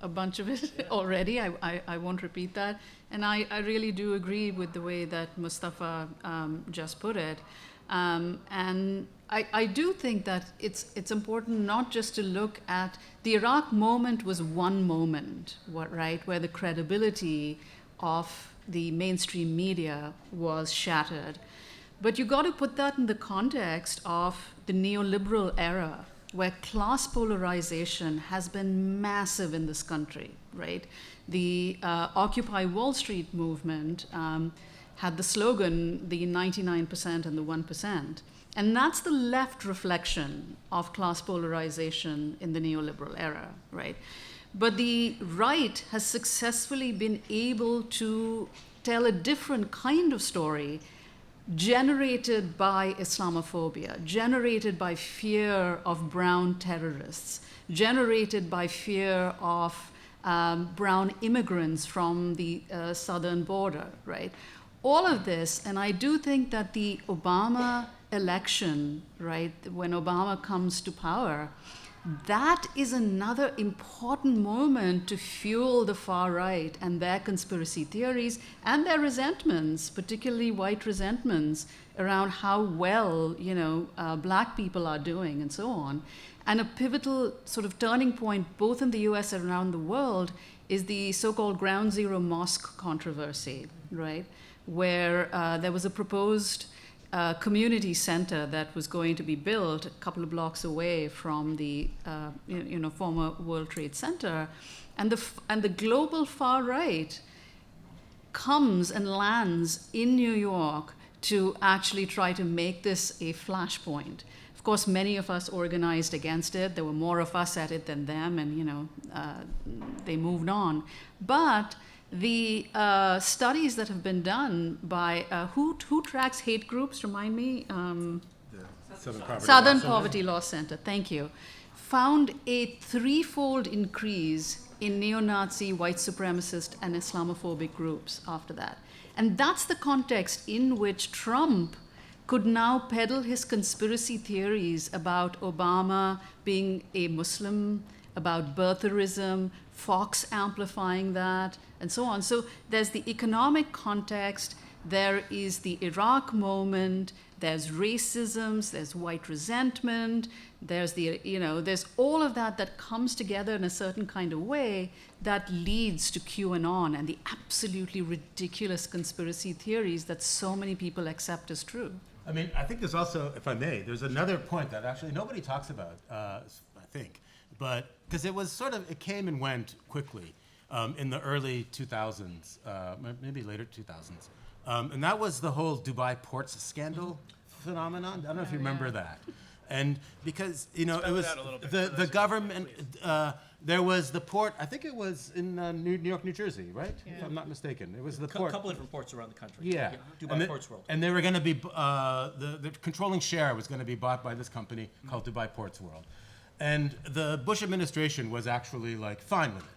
a bunch of it already. I won't repeat that. And I really do agree with the way that Moustafa just put it. And I do think that it's important not just to look at the Iraq moment was one moment, right, where the credibility of the mainstream media was shattered. But you got to put that in the context of the neoliberal era, where class polarization has been massive in this country, right? The Occupy Wall Street movement had the slogan, the 99% and the 1%. And that's the left reflection of class polarization in the neoliberal era, right? But the right has successfully been able to tell a different kind of story, generated by Islamophobia, generated by fear of brown terrorists, generated by fear of brown immigrants from the southern border, right? All of this, and I do think that the Obama election, right, when Obama comes to power, that is another important moment to fuel the far right and their conspiracy theories and their resentments, particularly white resentments around how well, black people are doing and so on. And a pivotal sort of turning point, both in the US and around the world, is the so-called Ground Zero Mosque controversy, right? Where there was a proposed community center that was going to be built a couple of blocks away from the former World Trade Center, and the global far right comes and lands in New York to actually try to make this a flashpoint. Of course, many of us organized against it. There were more of us at it than them, and they moved on. But the studies that have been done by who tracks hate groups? Remind me. Southern Poverty Law Center. Thank you. Found a threefold increase in neo-Nazi, white supremacist, and Islamophobic groups after that. And that's the context in which Trump could now peddle his conspiracy theories about Obama being a Muslim, about birtherism, Fox amplifying that, and so on. So there's the economic context, there is the Iraq moment, there's racisms, there's white resentment, there's there's all of that comes together in a certain kind of way that leads to QAnon and the absolutely ridiculous conspiracy theories that so many people accept as true. I mean, I think there's also, if I may, there's another point that actually nobody talks about, I think, but because it came and went quickly in the early 2000s, maybe later 2000s. And that was the whole Dubai ports scandal phenomenon. I don't know if you remember that. And because, it was the government, there was the port, I think it was in New York, New Jersey, right? Yeah. If I'm not mistaken. It was the port. A couple different ports around the country. Yeah. Dubai Ports World. And they were going to be, the controlling share was going to be bought by this company called Dubai Ports World. And the Bush administration was actually fine with it.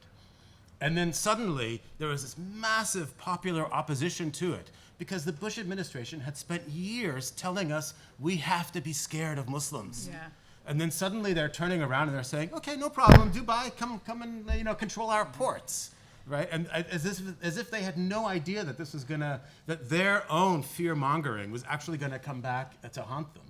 And then suddenly there was this massive popular opposition to it because the Bush administration had spent years telling us we have to be scared of Muslims. Yeah. And then suddenly they're turning around and they're saying, okay, no problem, Dubai, come and control our ports, right? And as if they had no idea that this was that their own fear mongering was actually gonna come back to haunt them.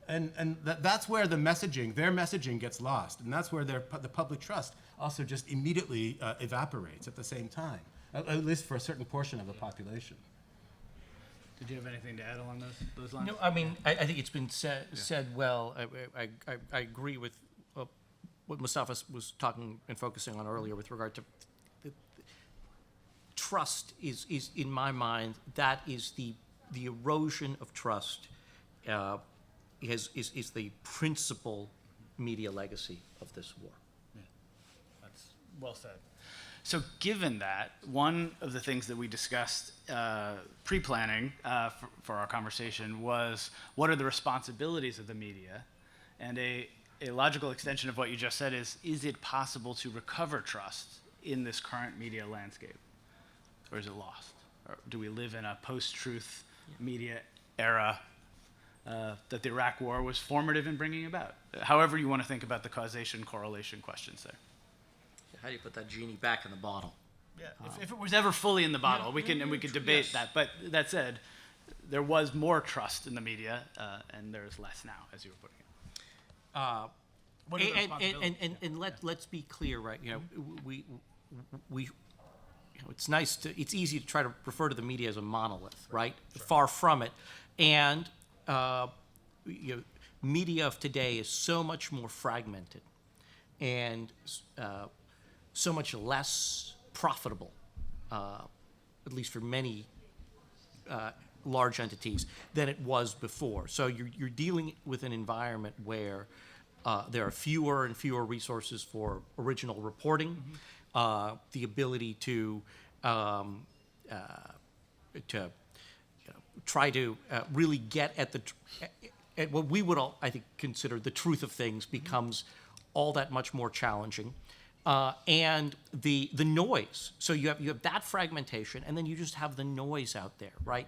And that's where their messaging gets lost, and that's where the public trust also just immediately evaporates at the same time, at least for a certain portion of the population. Did you have anything to add along those lines? No, I mean, I think it's been said well. I agree with what Moustafa was talking and focusing on earlier with regard to trust is in my mind, that is the erosion of trust is the principal media legacy of this war. Yeah. That's well said. So given that, one of the things that we discussed pre-planning for our conversation was what are the responsibilities of the media? And a logical extension of what you just said is it possible to recover trust in this current media landscape? Or is it lost? Or do we live in a post-truth media era that the Iraq War was formative in bringing about? However you want to think about the causation correlation questions there. How do you put that genie back in the bottle? Yeah, if it was ever fully in the bottle, we could debate that. But that said, there was more trust in the media, and there's less now, as you were putting it. And let's be clear, right? We it's easy to try to refer to the media as a monolith, right? Sure. Far from it, and media of today is so much more fragmented, and so much less profitable, at least for many large entities, than it was before. So you're dealing with an environment where there are fewer and fewer resources for original reporting, the ability to try to really get at what we would all, I think, consider the truth of things becomes all that much more challenging. And the noise. So you have that fragmentation, and then you just have the noise out there, right?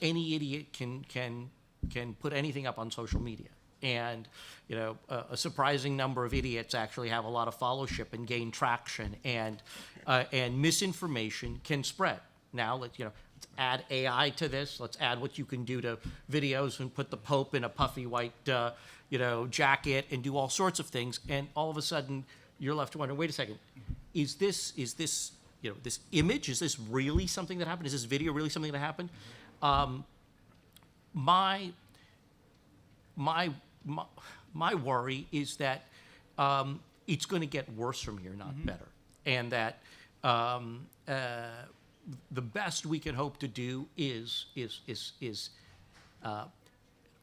Any idiot can put anything up on social media, and a surprising number of idiots actually have a lot of followership and gain traction, and misinformation can spread. Now let's add AI to this. Let's add what you can do to videos and put the Pope in a puffy white jacket and do all sorts of things, and all of a sudden you're left to wonder, wait a second, is this this image, is this really something that happened? Is this video really something that happened? My worry is that it's going to get worse from here, not better, and that the best we can hope to do is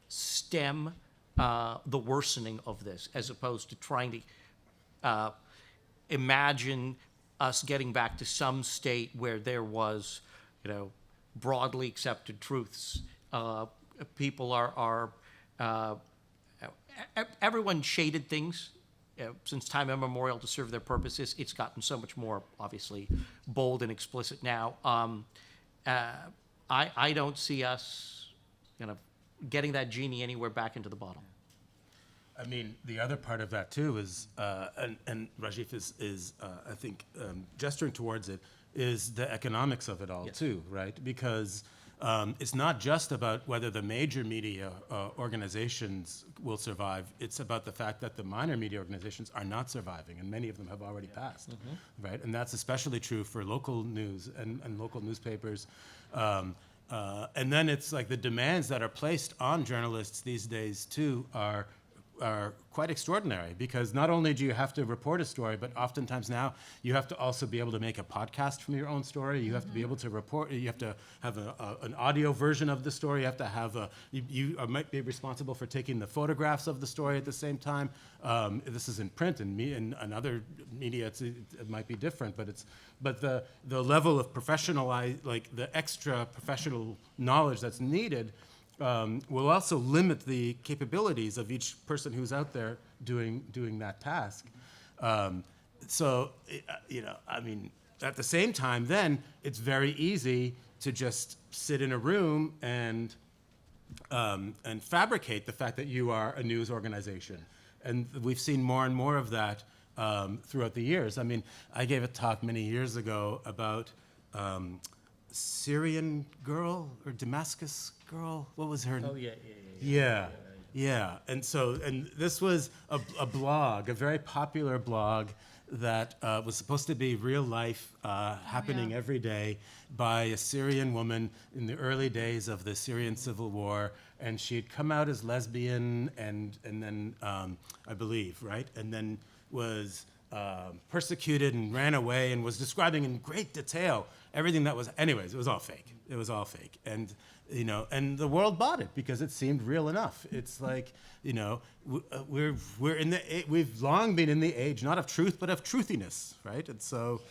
stem the worsening of this, as opposed to trying to imagine us getting back to some state where there was, broadly accepted truths. People are everyone shaded things since time immemorial to serve their purposes. It's gotten so much more, obviously, bold and explicit now. I don't see us getting that genie anywhere back into the bottle. I mean, the other part of that too is, and Rajiv is I think, gesturing towards it, is the economics of it all too, right? Because it's not just about whether the major media organizations will survive. It's about the fact that the minor media organizations are not surviving, and many of them have already passed, right? And that's especially true for local news and local newspapers. And then it's like the demands that are placed on journalists these days too are quite extraordinary, because not only do you have to report a story, but oftentimes now you have to also be able to make a podcast from your own story. You have to be able to report. You have to have an audio version of the story. You have to have you might be responsible for taking the photographs of the story at the same time. This is in print, and other media it might be different, but the level of like the extra professional knowledge that's needed will also limit the capabilities of each person who's out there doing that task. so, I mean, at the same time, then it's very easy to just sit in a room and fabricate the fact that you are a news organization. And we've seen more and more of that throughout the years. I mean, I gave a talk many years ago about Syrian girl or Damascus girl. What was her name? Oh, yeah. Yeah. And this was a blog, a very popular blog that was supposed to be real life, happening every day by a Syrian woman in the early days of the Syrian civil war. And she had come out as lesbian and then, I believe, right? And then was persecuted and ran away and was describing in great detail everything that was, anyways, it was all fake. It was all fake. And, and the world bought it because it seemed real enough. It's like, we've long been in the age, not of truth, but of truthiness, right? And so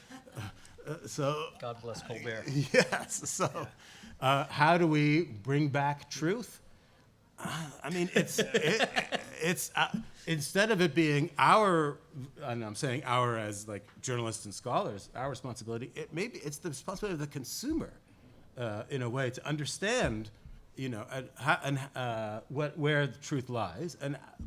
God bless Colbert. yes. So, how do we bring back truth? I mean, it's instead of it being our, and I'm saying our as like journalists and scholars, our responsibility. Maybe it's the responsibility of the consumer, in a way, to understand, where the truth lies,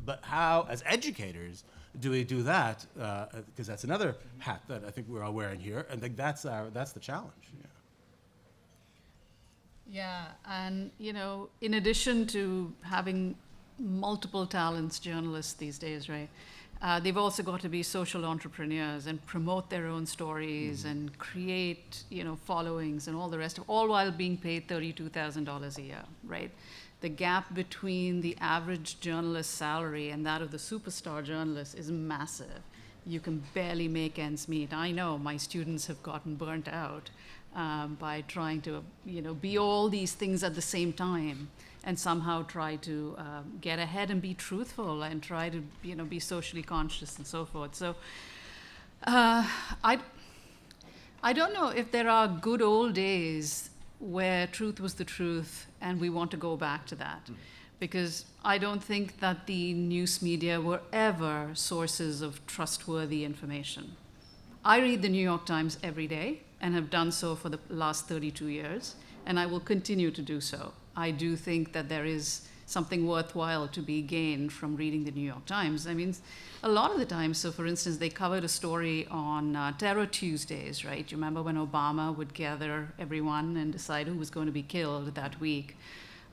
but how, as educators, do we do that? Because that's another hat that I think we're all wearing here, and that's the challenge. Yeah. Yeah, and in addition to having multiple talents, journalists these days, right? They've also got to be social entrepreneurs and promote their own stories and create, followings and all the rest all while being paid $32,000 a year, right? The gap between the average journalist's salary and that of the superstar journalist is massive. You can barely make ends meet. I know my students have gotten burnt out by trying to, be all these things at the same time and somehow try to get ahead and be truthful and try to, be socially conscious and so forth. So I don't know if there are good old days where truth was the truth and we want to go back to that. Because I don't think that the news media were ever sources of trustworthy information. I read the New York Times every day and have done so for the last 32 years, and I will continue to do so. I do think that there is something worthwhile to be gained from reading the New York Times. I mean, a lot of the time, so for instance, they covered a story on Terror Tuesdays, right? You remember when Obama would gather everyone and decide who was going to be killed that week?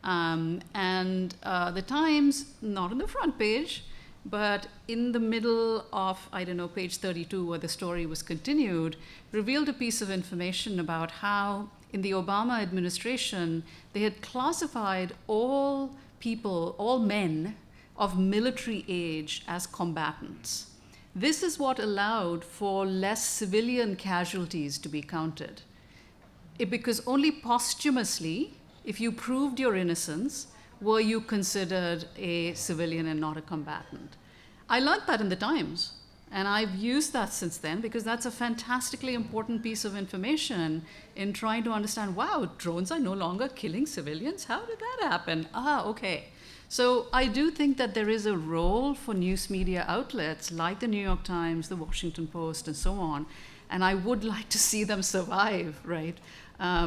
The Times, not on the front page, but in the middle of, page 32, where the story was continued, revealed a piece of information about how in the Obama administration, they had classified all people, all men of military age as combatants. This is what allowed for less civilian casualties to be counted. Because only posthumously, if you proved your innocence, were you considered a civilian and not a combatant. I learned that in the Times, and I've used that since then because that's a fantastically important piece of information in trying to understand, wow, drones are no longer killing civilians? How did that happen? Okay. So I do think that there is a role for news media outlets like the New York Times, the Washington Post, and so on, and I would like to see them survive, right?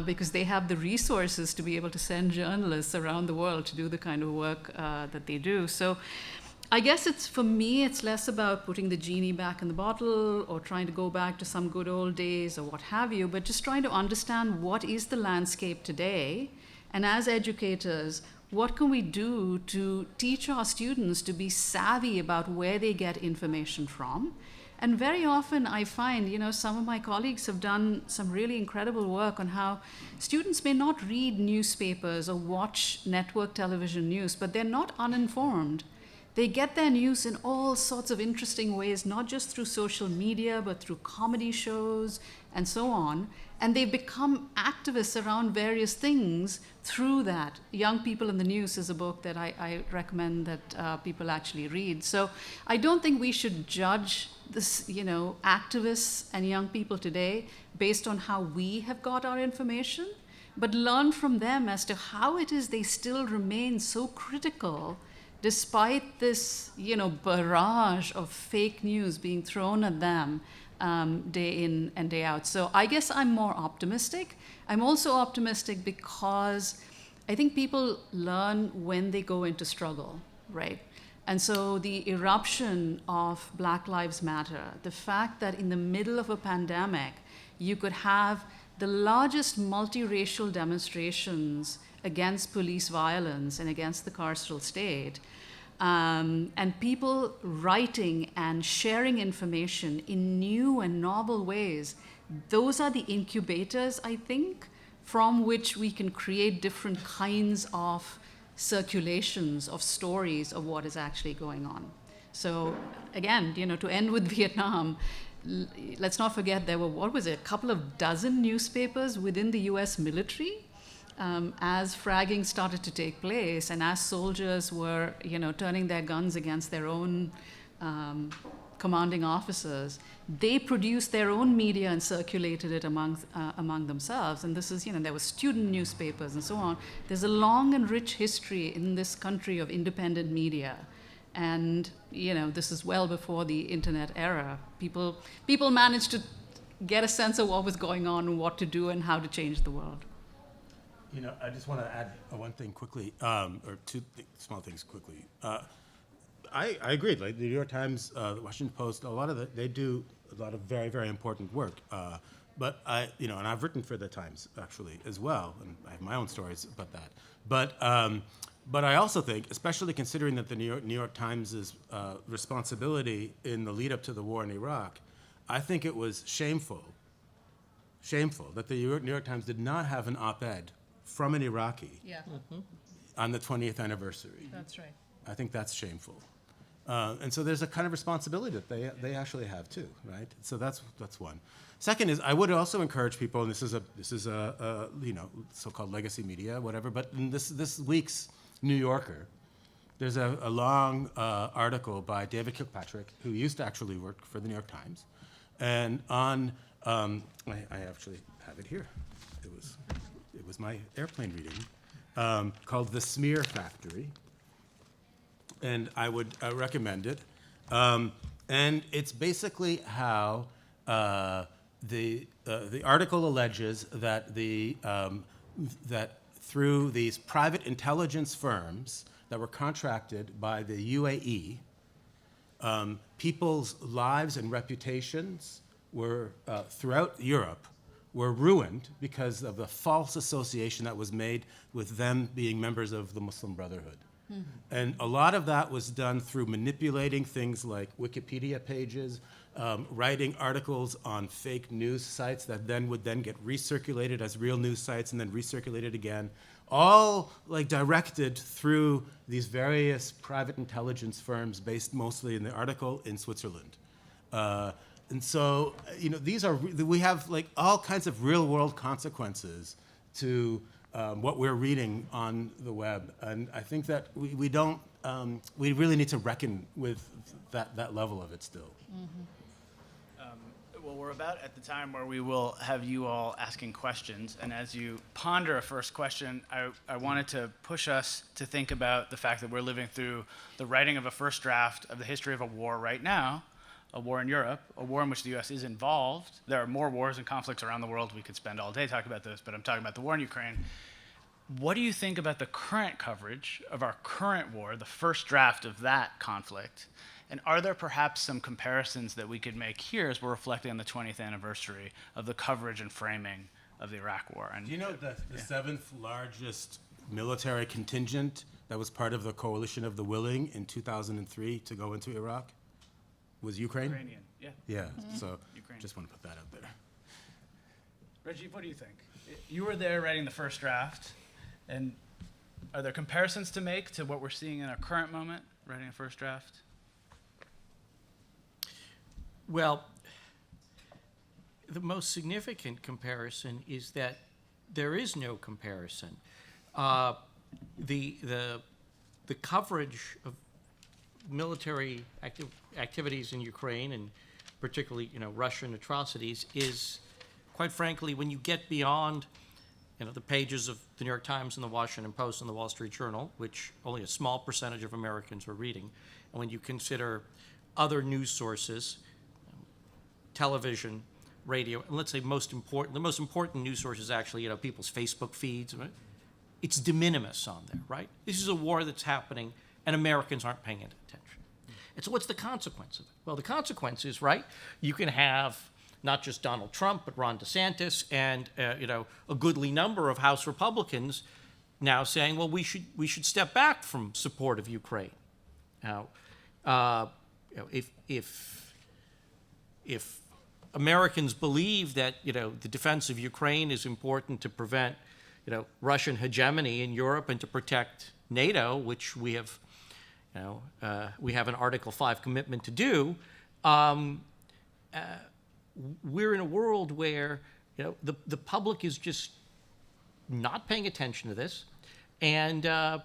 Because they have the resources to be able to send journalists around the world to do the kind of work that they do. So I guess for me, it's less about putting the genie back in the bottle or trying to go back to some good old days or what have you, but just trying to understand what is the landscape today. And as educators, what can we do to teach our students to be savvy about where they get information from? And very often I find, some of my colleagues have done some really incredible work on how students may not read newspapers or watch network television news, but they're not uninformed. They get their news in all sorts of interesting ways, not just through social media, but through comedy shows and so on. And they become activists around various things through that. Young People in the News is a book that I recommend that people actually read. So I don't think we should judge this, activists and young people today based on how we have got our information, but learn from them as to how it is they still remain so critical despite this, barrage of fake news being thrown at them day in and day out. So I guess I'm more optimistic. I'm also optimistic because I think people learn when they go into struggle, right? And so the eruption of Black Lives Matter, the fact that in the middle of a pandemic, you could have the largest multiracial demonstrations against police violence and against the carceral state, and people writing and sharing information in new and novel ways, those are the incubators, I think, from which we can create different kinds of circulations of stories of what is actually going on. So again, to end with Vietnam, let's not forget there were, a couple of dozen newspapers within the US military as fragging started to take place and as soldiers were, turning their guns against their own commanding officers. They produced their own media and circulated it among themselves. And this is, there were student newspapers and so on. There's a long and rich history in this country of independent media. And, this is well before the internet era. People managed to get a sense of what was going on and what to do and how to change the world. I just want to add one thing quickly, or two small things quickly. I agree. Like the New York Times, the Washington Post, they do a lot of very, very important work. But and I've written for the Times actually as well, and I have my own stories about that. But I also think, especially considering that the New York Times' responsibility in the lead up to the war in Iraq, I think it was shameful that the New York Times did not have an op-ed from an Iraqi on the 20th anniversary. That's right. I think that's shameful. And so there's a kind of responsibility that they actually have too, right? So that's one. Second is I would also encourage people, and this is a so-called legacy media, whatever. But in this week's New Yorker, there's a long article by David Kilpatrick, who used to actually work for the New York Times, and on I actually have it here. It was my airplane reading, called "The Smear Factory." And I would recommend it. And it's basically how the article alleges that that through these private intelligence firms that were contracted by the UAE, people's lives and reputations were throughout Europe were ruined because of the false association that was made with them being members of the Muslim Brotherhood. And a lot of that was done through manipulating things like Wikipedia pages, writing articles on fake news sites that would get recirculated as real news sites and then recirculated again, all like directed through these various private intelligence firms based mostly in the article in Switzerland. And so, we have like all kinds of real world consequences to what we're reading on the web, and I think that we really need to reckon with that level of it still. Well, we're about at the time where we will have you all asking questions, and as you ponder a first question, I wanted to push us to think about the fact that we're living through the writing of a first draft of the history of a war right now, a war in Europe, a war in which the U.S. is involved. There are more wars and conflicts around the world. We could spend all day talking about this, but I'm talking about the war in Ukraine. What do you think about the current coverage of our current war, the first draft of that conflict? And are there perhaps some comparisons that we could make here as we're reflecting on the 20th anniversary of the coverage and framing of the Iraq War? And do you know that the seventh largest military contingent that was part of the coalition of the willing in 2003 to go into Iraq was Ukraine? Ukrainian, yeah. Yeah, so Ukraine. just want to put that out there. Rajiv, what do you think? You were there writing the first draft, and are there comparisons to make to what we're seeing in our current moment, writing a first draft? Well, the most significant comparison is that there is no comparison. The coverage of military activities in Ukraine, and particularly Russian atrocities, is quite frankly, when you get beyond the pages of the New York Times and the Washington Post and the Wall Street Journal, which only a small percentage of Americans were reading. And when you consider other news sources, television, radio, and let's say the most important news source is actually, people's Facebook feeds. Right? It's de minimis on there, right? This is a war that's happening, and Americans aren't paying attention. And so what's the consequence of it? Well, the consequence is, right, you can have not just Donald Trump, but Ron DeSantis and, a goodly number of House Republicans now saying, well, we should step back from support of Ukraine. Now, if Americans believe that, the defense of Ukraine is important to prevent, Russian hegemony in Europe and to protect NATO, which we have an Article 5 commitment to do, we're in a world where the public is just not paying attention to this, and then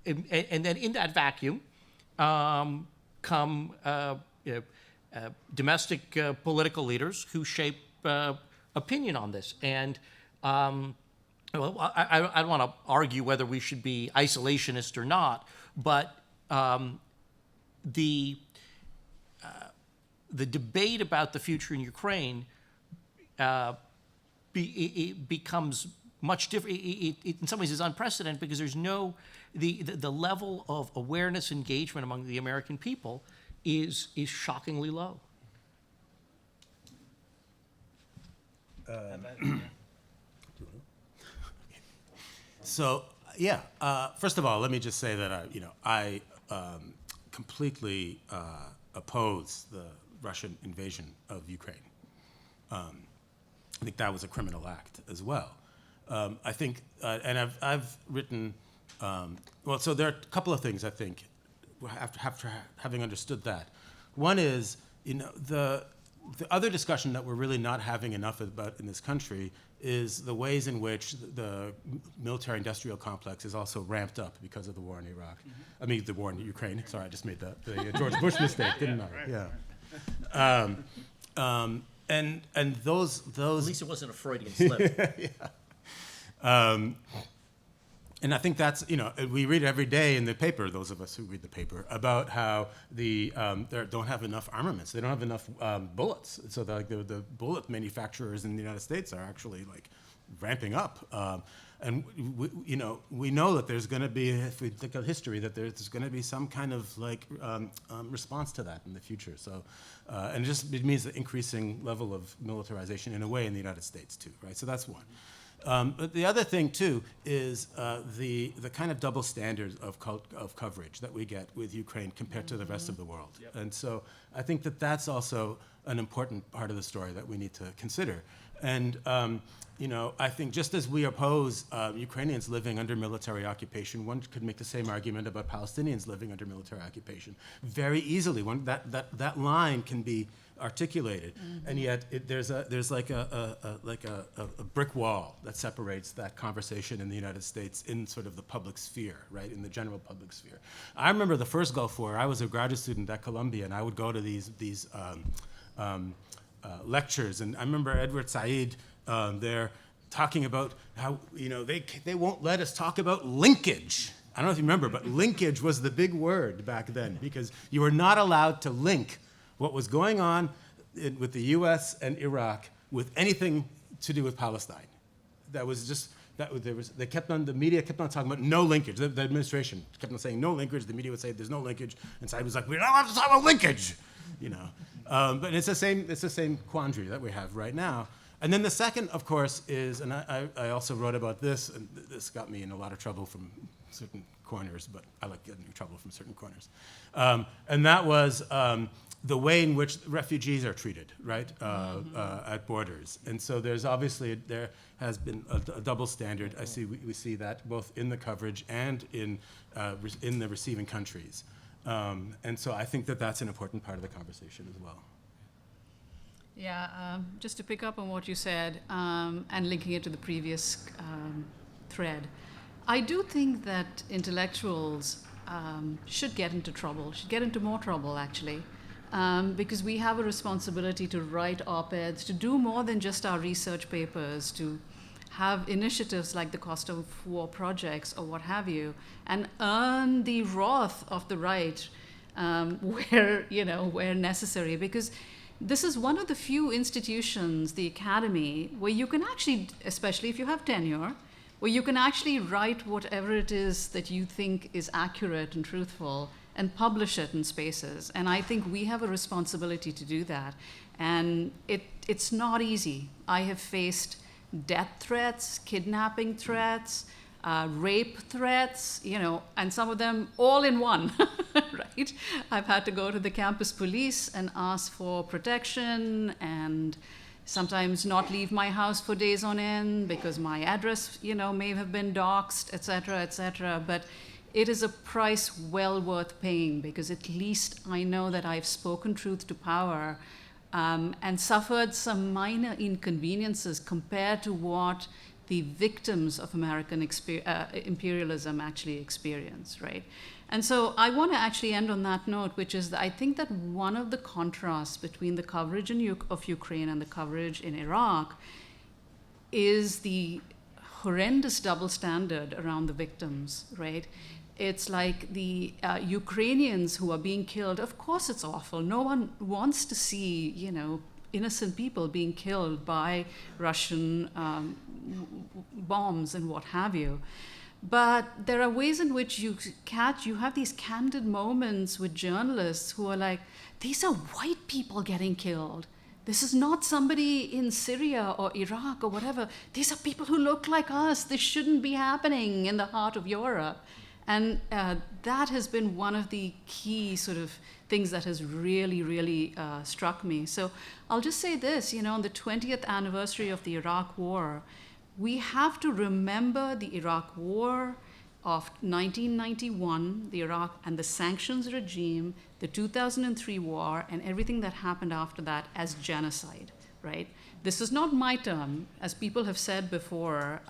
in that vacuum come domestic political leaders who shape opinion on this. And I don't want to argue whether we should be isolationist or not, but the debate about the future in Ukraine it becomes much different. It in some ways is unprecedented because there's the level of awareness, engagement among the American people is shockingly low. So, first of all, let me just say that I completely oppose the Russian invasion of Ukraine. I think that was a criminal act as well. I think, and I've written, so there are a couple of things I think, after having understood that. One is, the other discussion that we're really not having enough about in this country is the ways in which the military-industrial complex is also ramped up because of the war in Iraq. Mm-hmm. I mean, the war in Ukraine. Sorry, I just made the George Bush mistake, didn't I? Right. Yeah. And those. At least it wasn't a Freudian slip. Yeah. And I think that's, we read every day in the paper, those of us who read the paper, about how they don't have enough armaments. They don't have enough bullets. So the bullet manufacturers in the United States are actually ramping up. And we know that there's going to be, if we think of history, that there's going to be some kind of response to that in the future. So, and it means the increasing level of militarization in a way in the United States too, right? So that's one. But the other thing too is the kind of double standards of coverage that we get with Ukraine compared to the rest of the world. Yep. And so I think that that's also an important part of the story that we need to consider. And I think just as we oppose Ukrainians living under military occupation, one could make the same argument about Palestinians living under military occupation very easily. That line can be articulated, and yet there's like a brick wall that separates that conversation in the United States in sort of the public sphere, right, in the general public sphere. I remember the first Gulf War. I was a graduate student at Columbia, and I would go to these lectures, and I remember Edward Said there talking about how they won't let us talk about linkage. I don't know if you remember, but linkage was the big word back then because you were not allowed to link what was going on with the U.S. and Iraq with anything to do with Palestine. That was just the media kept on talking about no linkage. The administration kept on saying no linkage. The media would say there's no linkage, and Said was like, we don't have to talk about linkage, But it's the same quandary that we have right now. And then the second, of course, is, and I also wrote about this, and this got me in a lot of trouble from certain corners, but I like getting in trouble from certain corners. And that was the way in which refugees are treated, right, at borders. And so there has been a double standard. We see that both in the coverage and in the receiving countries. And so I think that that's an important part of the conversation as well. Yeah, just to pick up on what you said and linking it to the previous thread, I do think that intellectuals should get into more trouble actually, because we have a responsibility to write op-eds, to do more than just our research papers, to have initiatives like the cost of war projects or what have you, and earn the wrath of the right where necessary. Because this is one of the few institutions, the academy, where you can actually, especially if you have tenure, where you can actually write whatever it is that you think is accurate and truthful and publish it in spaces. And I think we have a responsibility to do that. And it's not easy. I have faced death threats, kidnapping threats, rape threats, and some of them all in one, right? I've had to go to the campus police and ask for protection, and sometimes not leave my house for days on end because my address, may have been doxed, et cetera, but it is a price well worth paying, because at least I know that I've spoken truth to power and suffered some minor inconveniences compared to what the victims of American imperialism actually experience, right? And so I want to actually end on that note, which is that I think that one of the contrasts between the coverage of Ukraine and the coverage in Iraq is the horrendous double standard around the victims, right? It's like the Ukrainians who are being killed. Of course it's awful. No one wants to see, innocent people being killed by Russian bombs and what have you. But there are ways in which you have these candid moments with journalists who are like, these are white people getting killed. This is not somebody in Syria or Iraq or whatever. These are people who look like us. This shouldn't be happening in the heart of Europe. And that has been one of the key sort of things that has really, really struck me. So I'll just say this, on the 20th anniversary of the Iraq War, we have to remember the Iraq War of 1991, the Iraq and the sanctions regime, the 2003 war, and everything that happened after that as genocide, right? This is not my term. As people have said before,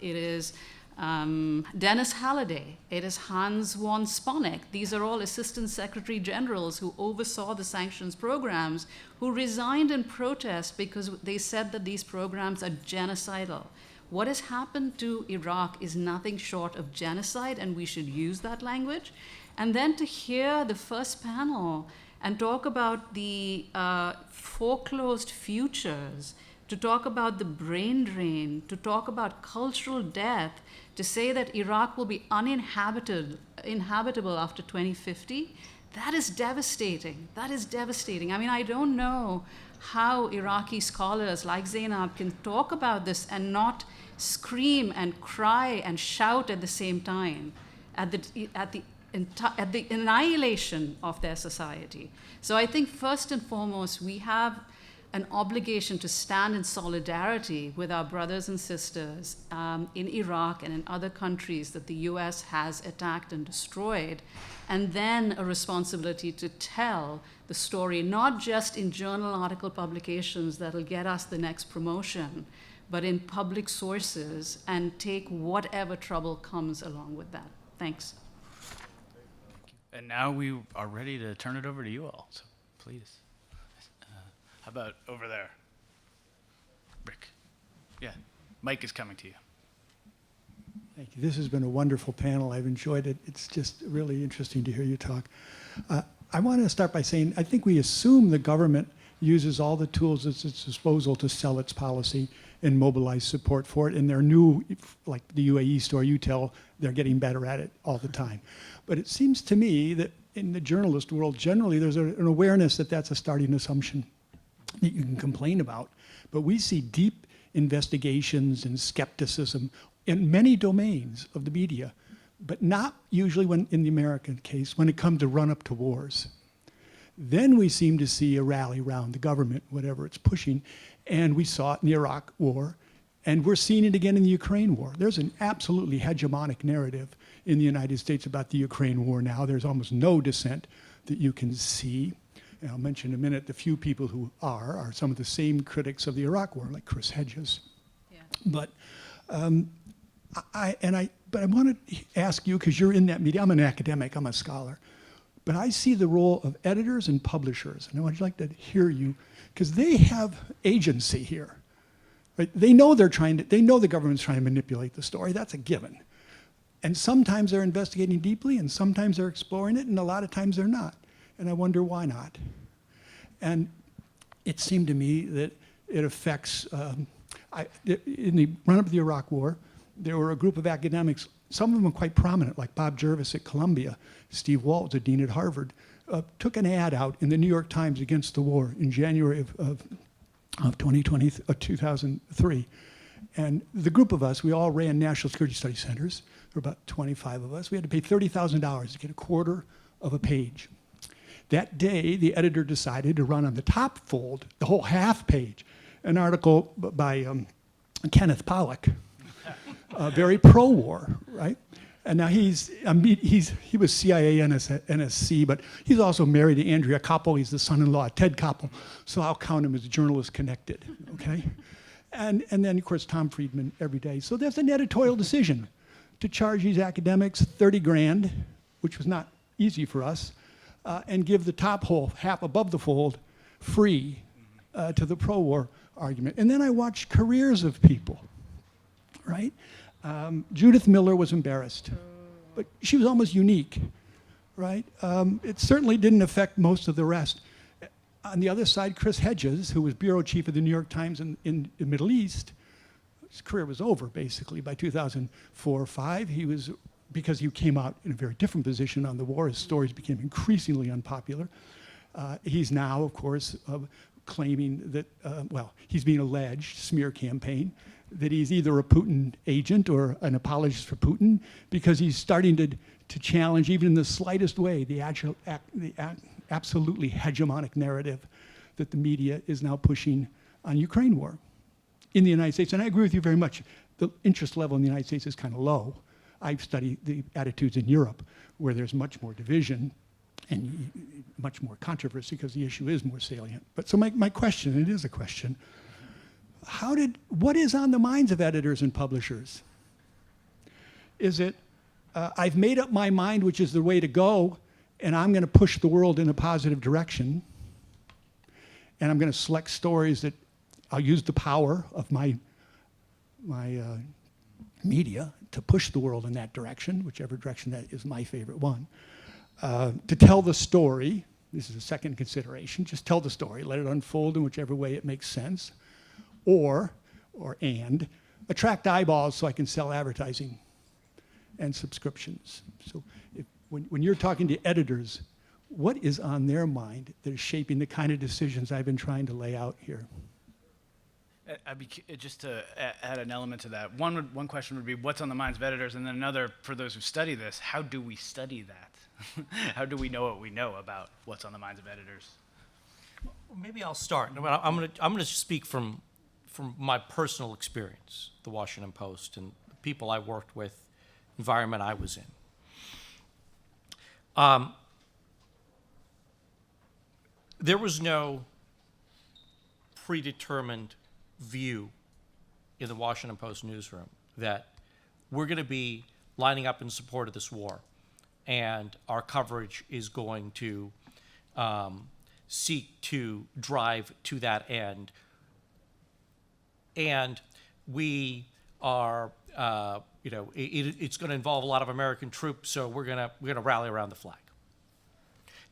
it is Dennis Halliday, it is Hans von Sponeck. These are all assistant secretary generals who oversaw the sanctions programs, who resigned in protest because they said that these programs are genocidal. What has happened to Iraq is nothing short of genocide, and we should use that language. And then to hear the first panel and talk about the foreclosed futures, to talk about the brain drain, to talk about cultural death, to say that Iraq will be uninhabitable after 2050, that is devastating. That is devastating. I mean, I don't know how Iraqi scholars like Zainab can talk about this and not scream and cry and shout at the same time at the annihilation of their society. So I think first and foremost, we have an obligation to stand in solidarity with our brothers and sisters in Iraq and in other countries that the US has attacked and destroyed, and then a responsibility to tell the story, not just in journal article publications that'll get us the next promotion, but in public sources, and take whatever trouble comes along with that. Thanks. And now we are ready to turn it over to you all, so please. How about over there? Rick. Yeah, Mike is coming to you. Thank you. This has been a wonderful panel. I've enjoyed it. It's just really interesting to hear you talk. I want to start by saying I think we assume the government uses all the tools at its disposal to sell its policy and mobilize support for it. And they're new, like the UAE story you tell, they're getting better at it all the time. But it seems to me that in the journalist world, generally, there's an awareness that that's a starting assumption that you can complain about. But we see deep investigations and skepticism in many domains of the media, but not usually when, in the American case, when it comes to run up to wars. Then we seem to see a rally around the government, whatever it's pushing, and we saw it in the Iraq war, and we're seeing it again in the Ukraine war. There's an absolutely hegemonic narrative in the United States about the Ukraine war now. There's almost no dissent that you can see. And I'll mention in a minute the few people who are some of the same critics of the Iraq war, like Chris Hedges. Yeah. But I want to ask you, because you're in that media. I'm an academic, I'm a scholar, but I see the role of editors and publishers, and I would like to hear you, because they have agency here. Right? They know they know the government's trying to manipulate the story. That's a given. And sometimes they're investigating deeply, and sometimes they're exploring it, and a lot of times they're not. And I wonder why not. And it seemed to me that it affects, in the run-up to the Iraq War, there were a group of academics, some of them quite prominent, like Bob Jervis at Columbia, Steve Walt, the dean at Harvard, took an ad out in the New York Times against the war in January of 2003. And the group of us, we all ran National Security Study Centers. There were about 25 of us. We had to pay $30,000 to get a quarter of a page. That day, the editor decided to run on the top fold, the whole half page, an article by Kenneth Pollock, very pro-war, right? And now he was CIA NSC, but he's also married to Andrea Koppel. He's the son-in-law of Ted Koppel, so I'll count him as journalist connected, okay? And then, of course, Tom Friedman every day. So there's an editorial decision to charge these academics 30 grand, which was not easy for us, and give the top hole, half above the fold, free to the pro-war argument. And then I watched careers of people, right? Judith Miller was embarrassed, but she was almost unique, right? It certainly didn't affect most of the rest. On the other side, Chris Hedges, who was bureau chief of the New York Times in the Middle East, his career was over, basically, by 2004 or 5. Because he came out in a very different position on the war, his stories became increasingly unpopular. He's now, of course, claiming that, he's being alleged, smear campaign, that he's either a Putin agent or an apologist for Putin, because he's starting to challenge, even in the slightest way, the absolutely hegemonic narrative that the media is now pushing on Ukraine war in the United States. And I agree with you very much. The interest level in the United States is kind of low. I've studied the attitudes in Europe, where there's much more division and much more controversy because the issue is more salient. But so my question, and it is a question, what is on the minds of editors and publishers? Is it, I've made up my mind which is the way to go, and I'm going to push the world in a positive direction, and I'm going to select stories that I'll use the power of my media to push the world in that direction, whichever direction that is my favorite one, to tell the story. This is a second consideration. Just tell the story. Let it unfold in whichever way it makes sense. And attract eyeballs so I can sell advertising and subscriptions. So when you're talking to editors, what is on their mind that is shaping the kind of decisions I've been trying to lay out here? Just to add an element to that, one question would be what's on the minds of editors, and then another, for those who study this, how do we study that? How do we know what we know about what's on the minds of editors? Well, maybe I'll start. I'm gonna speak from my personal experience, the Washington Post, and the people I worked with, environment I was in. There was no predetermined view in the Washington Post newsroom that we're going to be lining up in support of this war, and our coverage is going to seek to drive to that end. And we are, it's going to involve a lot of American troops, so we're going to rally around the flag.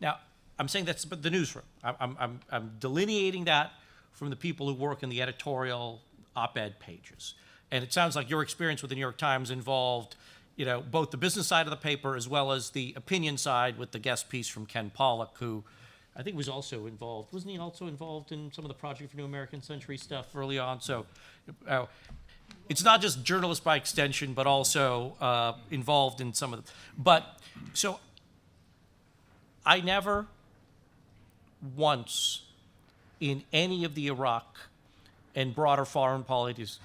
Now, I'm saying that's the newsroom. I'm delineating that from the people who work in the editorial op-ed pages. And it sounds like your experience with the New York Times involved, both the business side of the paper as well as the opinion side with the guest piece from Ken Pollock, who I think was also involved. Wasn't he also involved in some of the Project for New American Century stuff early on? So it's not just journalist by extension, but also involved in some of the. But so I never once in any of the Iraq and broader foreign policy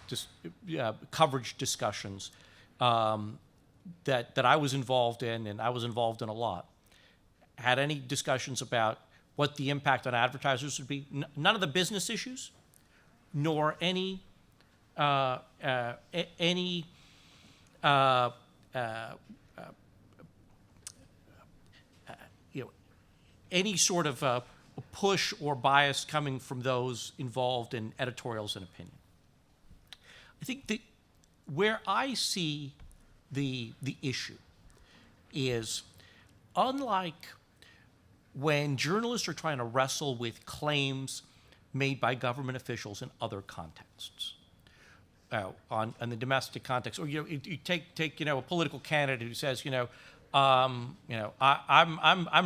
coverage discussions that I was involved in, and I was involved in a lot, had any discussions about what the impact on advertisers would be. None of the business issues, nor any any sort of push or bias coming from those involved in editorials and opinion. I think where I see the issue is, unlike when journalists are trying to wrestle with claims made by government officials in other contexts, on the domestic context, or you take a political candidate who says, I'm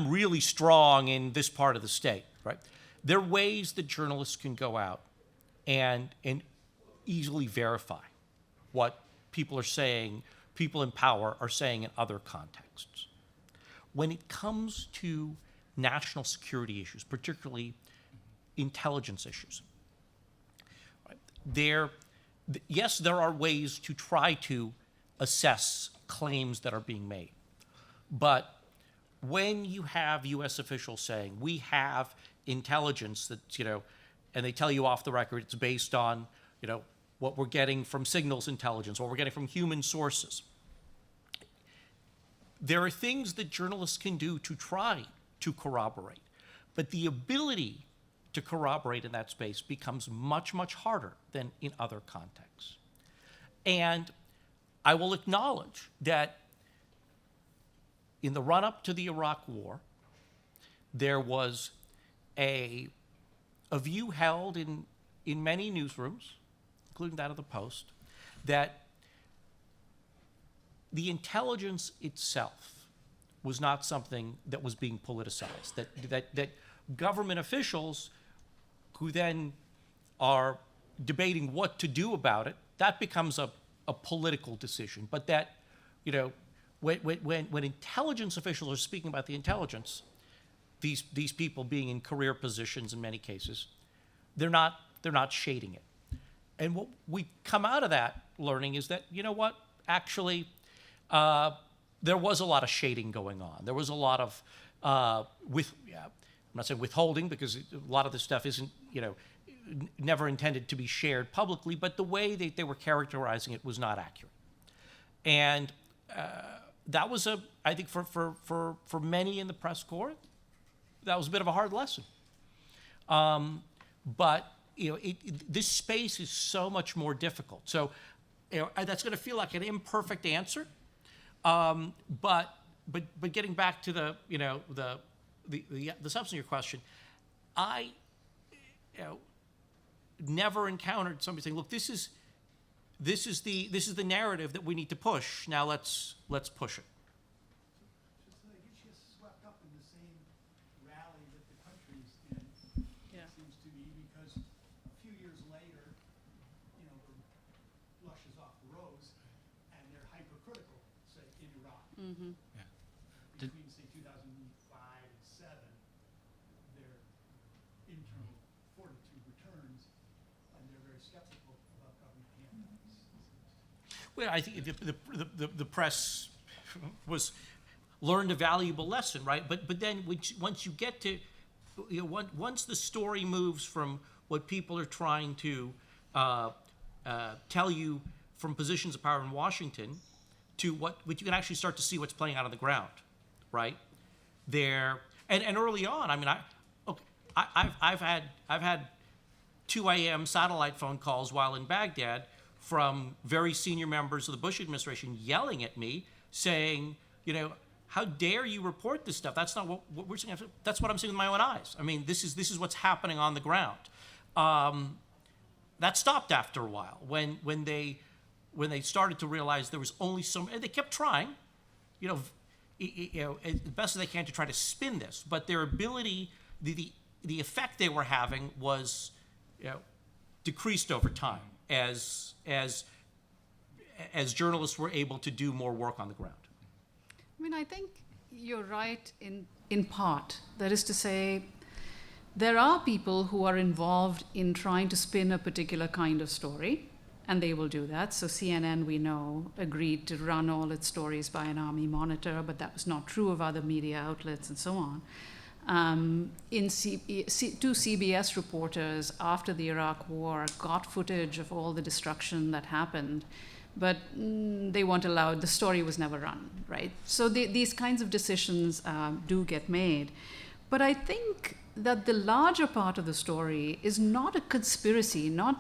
really strong in this part of the state, right? There are ways that journalists can go out and easily verify what people are saying, people in power are saying in other contexts. When it comes to national security issues, particularly intelligence issues, right, yes, there are ways to try to assess claims that are being made. But when you have U.S. officials saying, we have intelligence that, and they tell you off the record it's based on, what we're getting from signals intelligence, what we're getting from human sources. There are things that journalists can do to try to corroborate, but the ability to corroborate in that space becomes much, much harder than in other contexts. And I will acknowledge that in the run-up to the Iraq War, there was a view held in many newsrooms, including that of the Post, that the intelligence itself was not something that was being politicized, that government officials who then are debating what to do about it, that becomes a political decision. But that, when intelligence officials are speaking about the intelligence, these people being in career positions in many cases, they're not shading it. And what we come out of that learning is that, actually, there was a lot of shading going on. There was a lot of, I'm not saying withholding, because a lot of this stuff isn't, never intended to be shared publicly, but the way that they were characterizing it was not accurate. And that was I think for many in the press corps, that was a bit of a hard lesson. But this space is so much more difficult. So that's going to feel like an imperfect answer. But getting back to the substance of your question, I never encountered somebody saying, "Look, this is the narrative that we need to push. Now let's push it." So they get you swept up in the same rally that the country's in. Yeah. It seems to me, because a few years later, the lush is off the rose, and they're hypercritical, say, in Iraq. Mm-hmm. Between, say, 2005 and 7, their internal fortitude returns, and they're very skeptical about government handouts. Well, I think the press learned a valuable lesson, right? But then once you get to, once the story moves from what people are trying to tell you from positions of power in Washington to what you can actually start to see what's playing out on the ground, right? And early on, I mean, I've had 2 a.m. satellite phone calls while in Baghdad from very senior members of the Bush administration yelling at me, saying, how dare you report this stuff? That's not what we're seeing. That's what I'm seeing with my own eyes. I mean, this is what's happening on the ground. That stopped after a while when they started to realize there was only so. And they kept trying, as best as they can to try to spin this, but their ability, the effect they were having was, decreased over time as journalists were able to do more work on the ground. I mean, I think you're right in part. That is to say, there are people who are involved in trying to spin a particular kind of story, and they will do that. So CNN, we know, agreed to run all its stories by an army monitor, but that was not true of other media outlets and so on. Two CBS reporters after the Iraq War got footage of all the destruction that happened, but they weren't allowed. The story was never run, right? So these kinds of decisions do get made. But I think that the larger part of the story is not a conspiracy, not,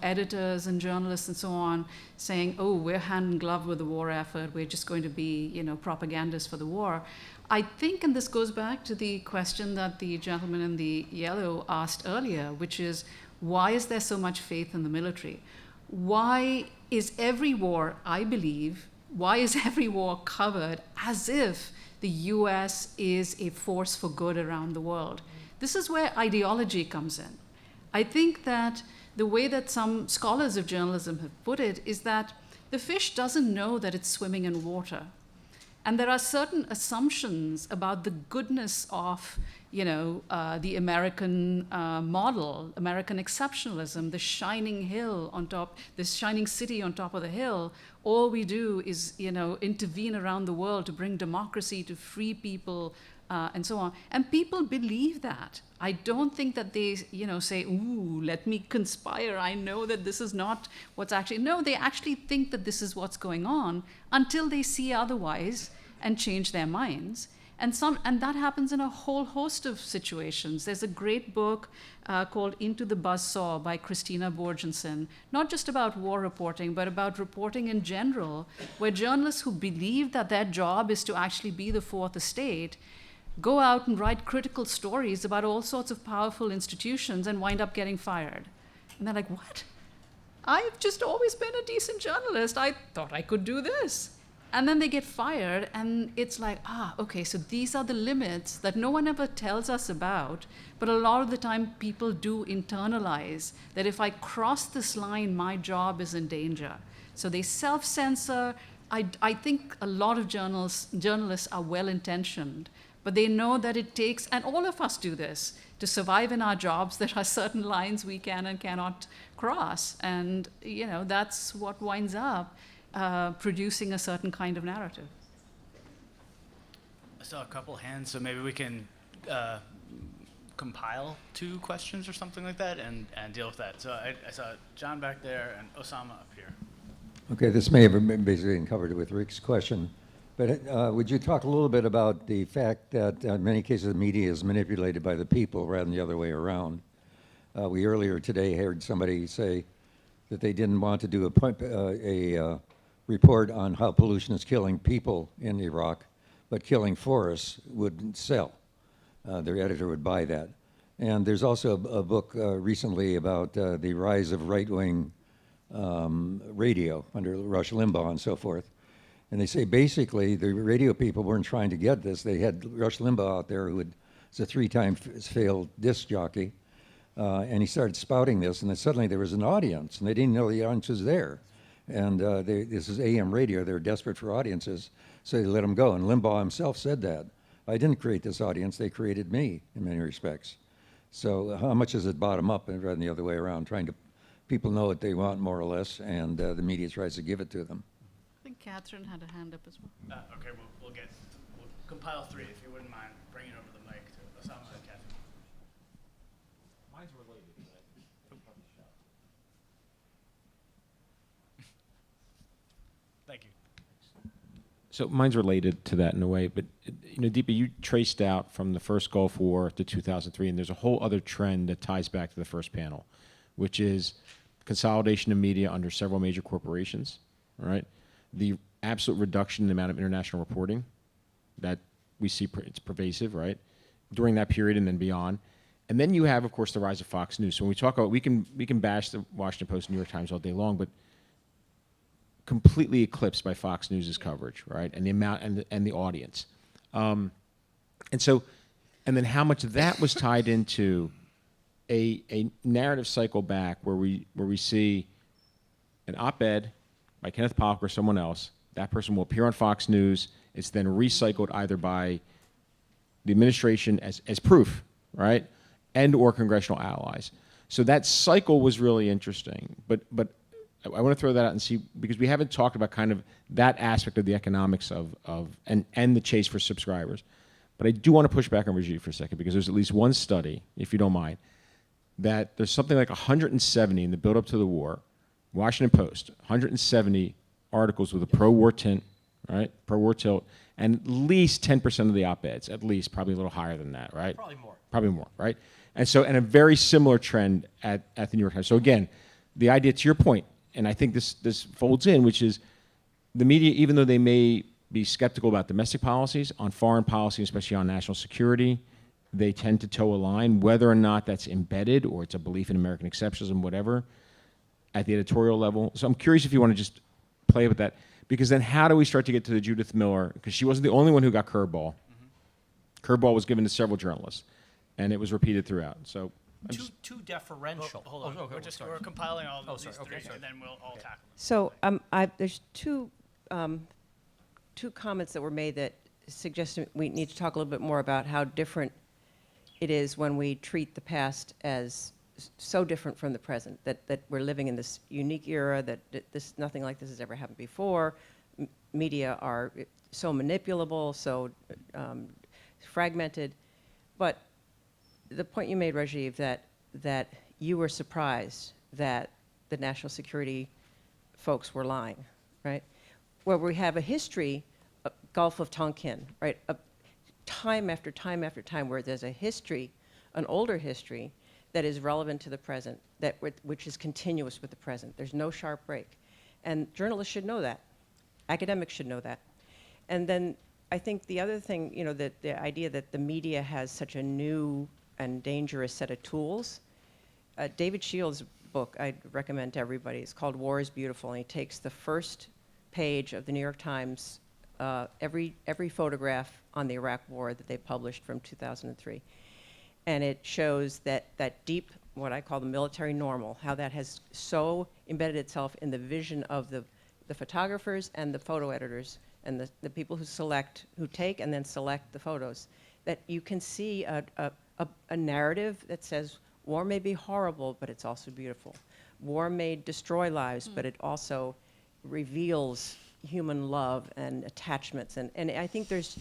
editors and journalists and so on saying, oh, we're hand in glove with the war effort, we're just going to be, propagandists for the war. I think, and this goes back to the question that the gentleman in the yellow asked earlier, which is, why is there so much faith in the military? Why is every war, I believe, why is every war covered as if the US is a force for good around the world? This is where ideology comes in. I think that the way that some scholars of journalism have put it is that the fish doesn't know that it's swimming in water. And there are certain assumptions about the goodness of, the American model, American exceptionalism, the shining hill on top, this shining city on top of the hill. All we do is, intervene around the world to bring democracy, to free people, and so on. And people believe that. I don't think that they, say, ooh, let me conspire. I know that this is not what's actually, no, they actually think that this is what's going on until they see otherwise and change their minds. And that happens in a whole host of situations. There's a great book called Into the Buzzsaw by Christina Borgensen, not just about war reporting, but about reporting in general, where journalists who believe that their job is to actually be the fourth estate go out and write critical stories about all sorts of powerful institutions and wind up getting fired. And they're like, what? I've just always been a decent journalist. I thought I could do this. And then they get fired, and it's like, okay, so these are the limits that no one ever tells us about, but a lot of the time people do internalize that if I cross this line, my job is in danger. So they self-censor. I think a lot of journalists are well-intentioned, but they know that it takes, and all of us do this, to survive in our jobs, there are certain lines we can and cannot cross. And, that's what winds up producing a certain kind of narrative. I saw a couple hands, so maybe we can compile 2 questions or something like that and deal with that. So I saw John back there and Osama up here. Okay, this may have been basically covered with Rick's question, but would you talk a little bit about the fact that in many cases the media is manipulated by the people rather than the other way around? We earlier today heard somebody say that they didn't want to do a report on how pollution is killing people in Iraq, but killing forests would sell. Their editor would buy that. And there's also a book recently about the rise of right-wing radio under Rush Limbaugh and so forth. And they say basically the radio people weren't trying to get this. They had Rush Limbaugh out there who was a 3-time failed disc jockey. And he started spouting this, and then suddenly there was an audience, and they didn't know the audience was there. And this is AM radio. They were desperate for audiences, so they let him go. And Limbaugh himself said that. I didn't create this audience. They created me in many respects. So how much does it bottom up rather than the other way around, trying to people know what they want more or less, and the media tries to give it to them? I think Catherine had a hand up as well. Okay, we'll compile 3 if you wouldn't mind bringing over the mic to Osama and Catherine. Mine's related. Thank you. So mine's related to that in a way, but Deepa, you traced out from the first Gulf War to 2003, and there's a whole other trend that ties back to the first panel, which is consolidation of media under several major corporations, right? The absolute reduction in the amount of international reporting that we see, it's pervasive, right? During that period and then beyond. And then you have, of course, the rise of Fox News. So when we talk about, we can bash the Washington Post, New York Times all day long, but completely eclipsed by Fox News' coverage, right? And the amount and the audience. And then how much that was tied into a narrative cycle back where we see an op-ed by Kenneth Pollock or someone else. That person will appear on Fox News. It's then recycled either by the administration as proof, right? And or congressional allies. So that cycle was really interesting. But I want to throw that out and see, because we haven't talked about kind of that aspect of the economics and the chase for subscribers. But I do want to push back on Rajiv for a second, because there's at least one study, if you don't mind, that there's something like 170 in the build-up to the war, Washington Post, 170 articles with a pro-war tint, right? Pro-war tilt, and at least 10% of the op-eds, at least, probably a little higher than that, right? Probably more. probably more, right? And so, and a very similar trend at the New York Times. So again, the idea, to your point, and I think this folds in, which is the media, even though they may be skeptical about domestic policies, on foreign policy, especially on national security, they tend to toe a line, whether or not that's embedded or it's a belief in American exceptionalism, whatever, at the editorial level. So I'm curious if you want to just play with that, because then how do we start to get to the Judith Miller? Because she wasn't the only one who got curveball. Curveball was given to several journalists, and it was repeated throughout. So I'm Too deferential. Hold on. We're compiling all these three, and then we'll all tackle. So there's two comments that were made that suggest we need to talk a little bit more about how different it is when we treat the past as so different from the present, that we're living in this unique era, that this nothing like this has ever happened before. Media are so manipulable, so fragmented. But the point you made, Rajiv, that you were surprised that the national security folks were lying, right? Where we have a history, Gulf of Tonkin, right? Time after time after time, where there's a history, an older history, that is relevant to the present, which is continuous with the present. There's no sharp break. And journalists should know that. Academics should know that. And then I think the other thing, the idea that the media has such a new and dangerous set of tools. David Shields' book I'd recommend to everybody. It's called War is Beautiful, and he takes the first page of the New York Times, every photograph on the Iraq War that they published from 2003. And it shows that deep, what I call the military normal, how that has so embedded itself in the vision of the photographers and the photo editors and the people who take and then select the photos, that you can see a narrative that says war may be horrible, but it's also beautiful. War may destroy lives, but it also reveals human love and attachments. And I think there's,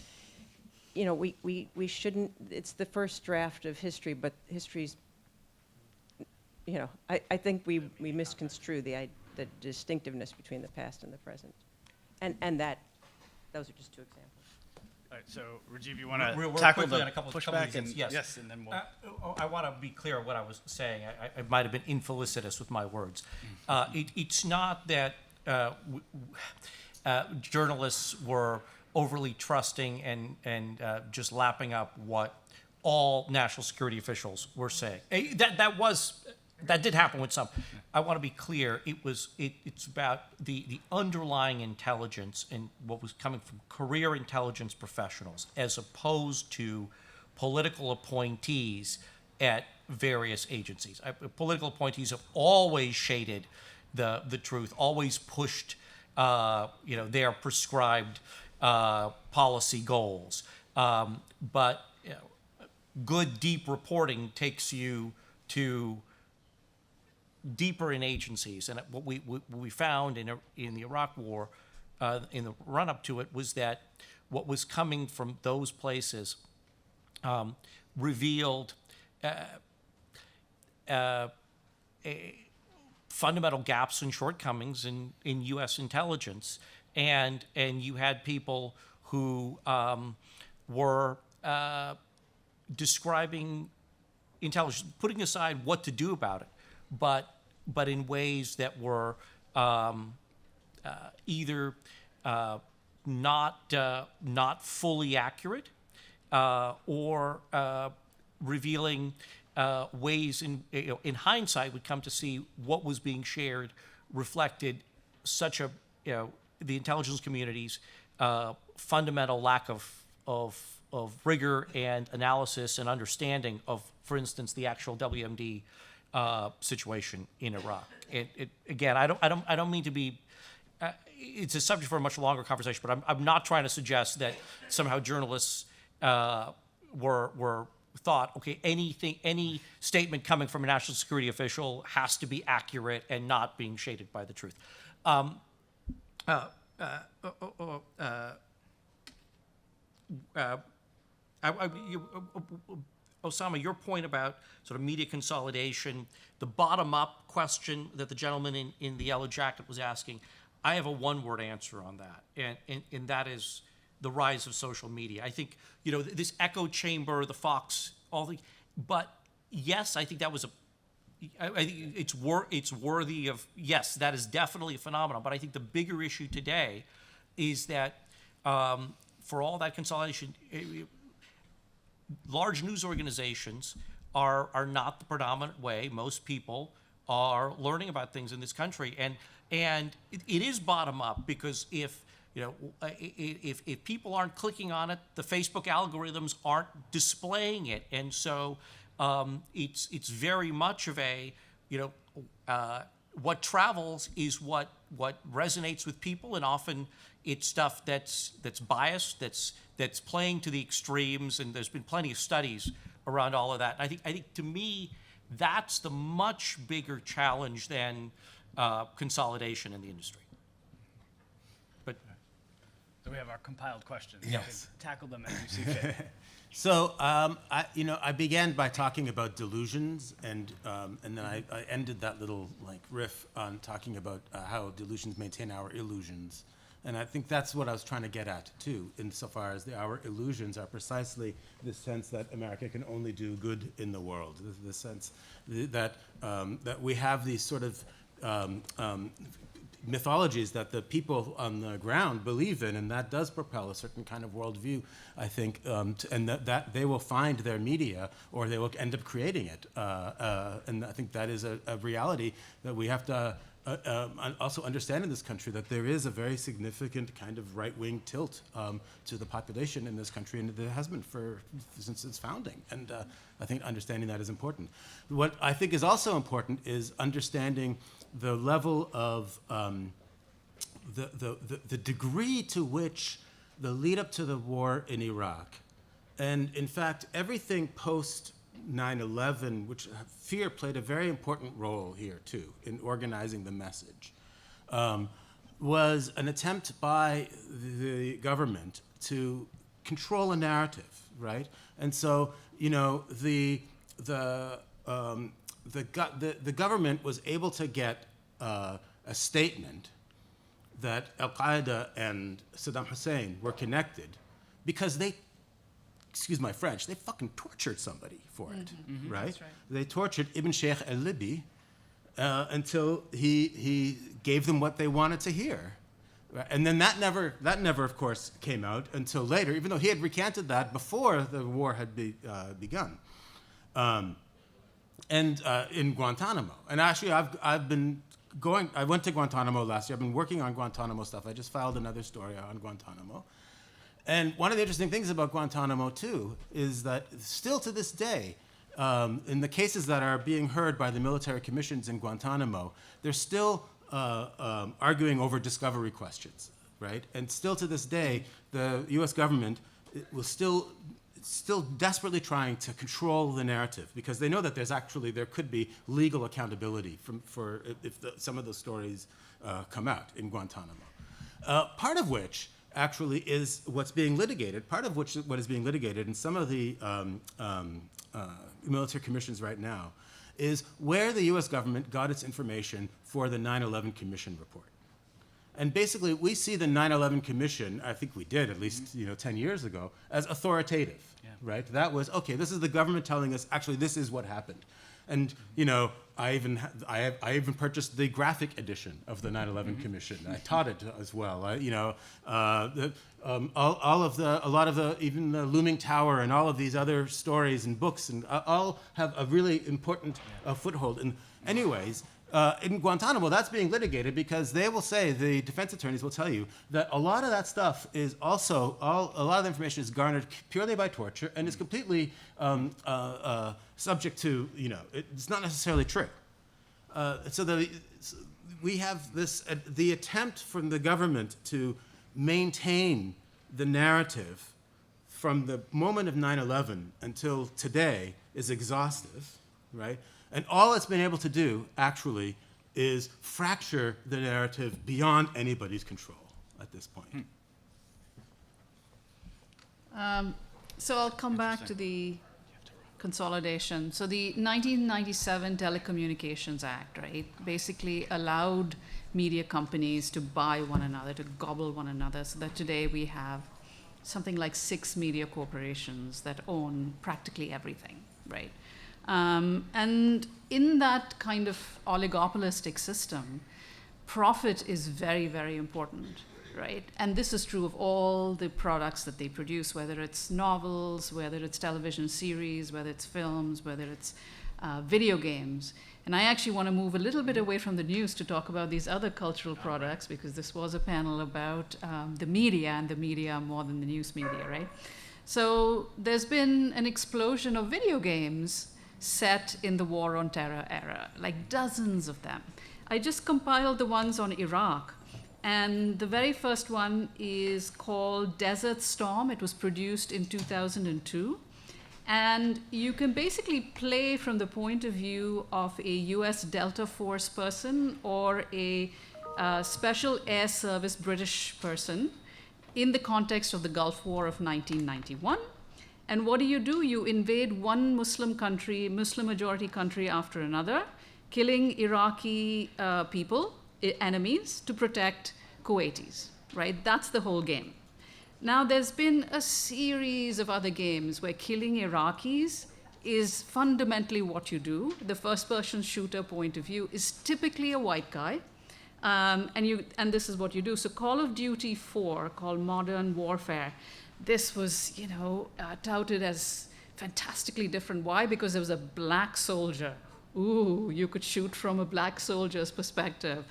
we shouldn't, it's the first draft of history, but history's, I think we misconstrue the distinctiveness between the past and the present. And those are just two examples. All right, so Rajiv, you want Real to tackle quickly the on a couple of pushback? things, yes. And then we'll... I want to be clear on what I was saying. I might have been infelicitous with my words. It's not that journalists were overly trusting and just lapping up what all national security officials were saying. That did happen with some. I want to be clear. It's about the underlying intelligence and what was coming from career intelligence professionals, as opposed to political appointees at various agencies. Political appointees have always shaded the truth, always pushed their prescribed policy goals. But good, deep reporting takes you to deeper in agencies. And what we found in the Iraq War, in the run-up to it, was that what was coming from those places revealed fundamental gaps and shortcomings in U.S. intelligence. And you had people who were describing intelligence, putting aside what to do about it, but in ways that were either not fully accurate or revealing ways in hindsight would come to see what was being shared reflected such a the intelligence community's fundamental lack of rigor and analysis and understanding of, for instance, the actual WMD situation in Iraq. Again, I don't mean to be. It's a subject for a much longer conversation, but I'm not trying to suggest that somehow journalists were thought, okay, any statement coming from a national security official has to be accurate and not being shaded by the truth. Osama, your point about sort of media consolidation, the bottom-up question that the gentleman in the yellow jacket was asking, I have a one-word answer on that, and that is the rise of social media. I think, this echo chamber, the Fox, but yes, I think that was I think it's worthy of, yes, that is definitely a phenomenon. But I think the bigger issue today is that for all that consolidation, large news organizations are not the predominant way most people are learning about things in this country, and it is bottom up, because if people aren't clicking on it, the Facebook algorithms aren't displaying it, and so it's very much of a what travels is what resonates with people, and often it's stuff that's biased, that's playing to the extremes, and there's been plenty of studies around all of that. And I think to me, that's the much bigger challenge than consolidation in the industry. But So we have our compiled questions. Yes. You can tackle them as you see fit. So I began by talking about delusions, and then I ended that little riff on talking about how delusions maintain our illusions, and I think that's what I was trying to get at too, insofar as our illusions are precisely the sense that America can only do good in the world, the sense that that we have these sort of mythologies that the people on the ground believe in, and that does propel a certain kind of worldview, I think, and that they will find their media, or they will end up creating it. And I think that is a reality that we have to also understand in this country, that there is a very significant kind of right-wing tilt to the population in this country, and there has been since its founding. And I think understanding that is important. What I think is also important is understanding the level of the degree to which the lead up to the war in Iraq, and in fact everything post 9/11, which fear played a very important role here too in organizing the message, was an attempt by the government to control a narrative, right? And so the government was able to get a statement that Al-Qaeda and Saddam Hussein were connected because they, excuse my French, they fucking tortured somebody for it, right? That's right. They tortured Ibn Sheikh al-Libi until he gave them what they wanted to hear. Right? And then that never, of course, came out until later, even though he had recanted that before the war had begun. And in Guantanamo. And actually, I went to Guantanamo last year. I've been working on Guantanamo stuff. I just filed another story on Guantanamo. And one of the interesting things about Guantanamo, too, is that still to this day, in the cases that are being heard by the military commissions in Guantanamo, they're still arguing over discovery questions, right? And still to this day, the U.S. government was still desperately trying to control the narrative, because they know that there could be legal accountability if some of those stories come out in Guantanamo. Part of which actually is what's being litigated. What is being litigated in some of the military commissions right now is where the U.S. government got its information for the 9/11 Commission report. And basically, we see the 9/11 Commission, I think we did at least 10 years ago, as authoritative, right? That was, okay, this is the government telling us, actually, this is what happened. And I even purchased the graphic edition of the 9/11 Commission. I taught it as well. Even the Looming Tower and all of these other stories and books and all have a really important foothold. And anyways, in Guantanamo, that's being litigated because they will say, the defense attorneys will tell you, that a lot of that stuff is also, a lot of the information is garnered purely by torture and is completely subject to, it's not necessarily true. We have the attempt from the government to maintain the narrative from the moment of 9/11 until today is exhaustive, right? And all it's been able to do, actually, is fracture the narrative beyond anybody's control at this point. So I'll come back to the consolidation. So the 1997 Telecommunications Act, right, basically allowed media companies to buy one another, to gobble one another, so that today we have something like 6 media corporations that own practically everything, right? And in that kind of oligopolistic system, profit is very, very important, right? And this is true of all the products that they produce, whether it's novels, whether it's television series, whether it's films, whether it's video games. And I actually want to move a little bit away from the news to talk about these other cultural products, because this was a panel about the media, and the media more than the news media, right? So there's been an explosion of video games set in the War on Terror era, like dozens of them. I just compiled the ones on Iraq, and the very first one is called Desert Storm. It was produced in 2002. And you can basically play from the point of view of a US Delta Force person or a Special Air Service British person in the context of the Gulf War of 1991. And what do? You invade one Muslim country, Muslim majority country after another, killing Iraqi people, enemies, to protect Kuwaitis, right? That's the whole game. Now, there's been a series of other games where killing Iraqis is fundamentally what you do. The first-person shooter point of view is typically a white guy, and this is what you do. So Call of Duty 4, called Modern Warfare, this was, touted as fantastically different. Why? Because there was a black soldier. Ooh, you could shoot from a black soldier's perspective.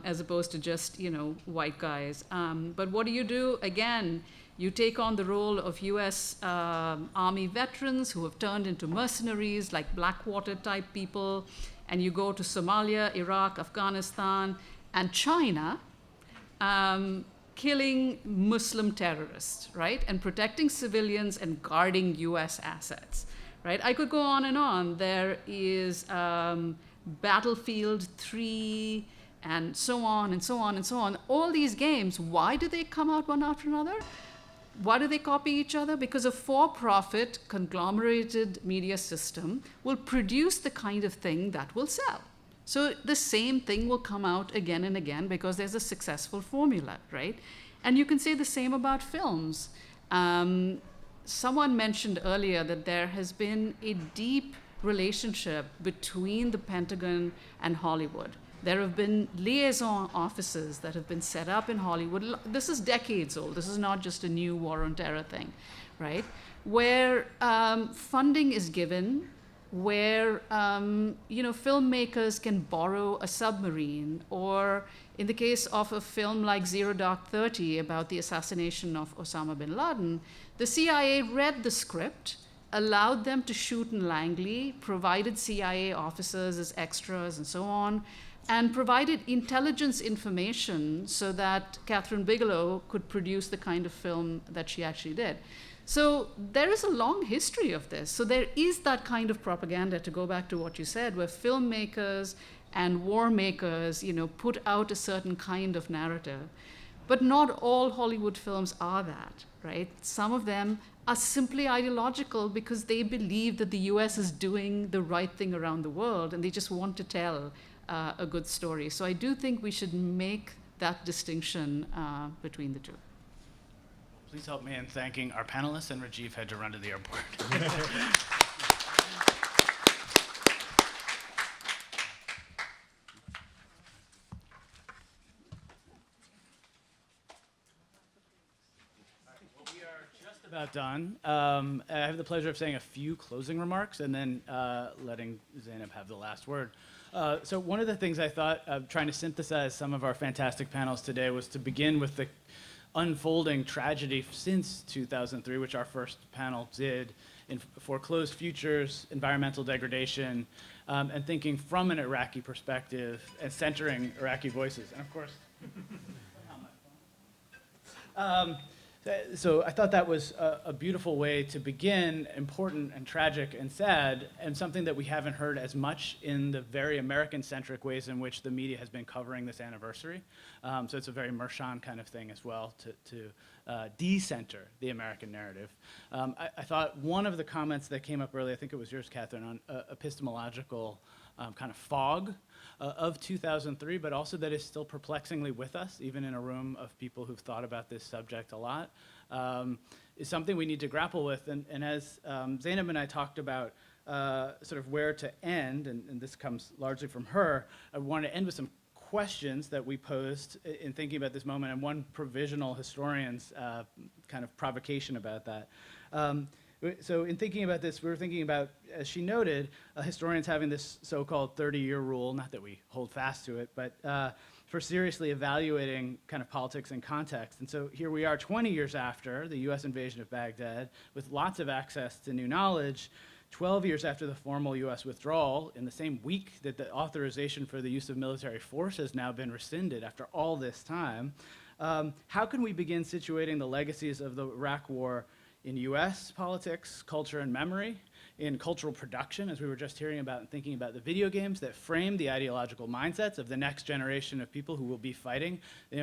As opposed to just, white guys. But what do? Again, you take on the role of US Army veterans who have turned into mercenaries, like Blackwater type people, and you go to Somalia, Iraq, Afghanistan, and China, killing Muslim terrorists, right? And protecting civilians and guarding US assets, right? I could go on and on. There is Battlefield 3, and so on and so on and so on. All these games, why do they come out one after another? Why do they copy each other? Because a for-profit, conglomerated media system will produce the kind of thing that will sell. So the same thing will come out again and again because there's a successful formula, right? And you can say the same about films. Someone mentioned earlier that there has been a deep relationship between the Pentagon and Hollywood. There have been liaison offices that have been set up in Hollywood. This is decades old. This is not just a new war on terror thing, right? Where funding is given, where filmmakers can borrow a submarine, or in the case of a film like Zero Dark 30 about the assassination of Osama bin Laden, the CIA read the script, allowed them to shoot in Langley, provided CIA officers as extras and so on, and provided intelligence information so that Catherine Bigelow could produce the kind of film that she actually did. So there is a long history of this. So there is that kind of propaganda, to go back to what you said, where filmmakers and war makers, put out a certain kind of narrative. But not all Hollywood films are that, right? Some of them are simply ideological because they believe that the US is doing the right thing around the world, and they just want to tell a good story. So I do think we should make that distinction between the two. Please help me in thanking our panelists, and Rajiv had to run to the airport. About done. I have the pleasure of saying a few closing remarks and then letting Zainab have the last word. So one of the things I thought of trying to synthesize some of our fantastic panels today was to begin with the unfolding tragedy since 2003, which our first panel did, in foreclosed futures, environmental degradation, and thinking from an Iraqi perspective and centering Iraqi voices. And of course, so I thought that was a beautiful way to begin, important and tragic and sad, and something that we haven't heard as much in the very American-centric ways in which the media has been covering this anniversary. So it's a very Mershon kind of thing as well, to de-center the American narrative. I thought one of the comments that came up earlier, I think it was yours, Catherine, on epistemological kind of fog of 2003, but also that is still perplexingly with us, even in a room of people who've thought about this subject a lot, is something we need to grapple with. And as Zainab and I talked about sort of where to end, and this comes largely from her, I want to end with some questions that we posed in thinking about this moment, and one provisional historian's kind of provocation about that. So in thinking about this, we were thinking about, as she noted, historians having this so-called 30-year rule, not that we hold fast to it, but for seriously evaluating kind of politics and context. And so here we are 20 years after the US invasion of Baghdad, with lots of access to new knowledge, 12 years after the formal US withdrawal, in the same week that the authorization for the use of military force has now been rescinded after all this time. How can we begin situating the legacies of the Iraq War in US politics, culture, and memory, in cultural production, as we were just hearing about and thinking about the video games that frame the ideological mindsets of the next generation of people who will be fighting the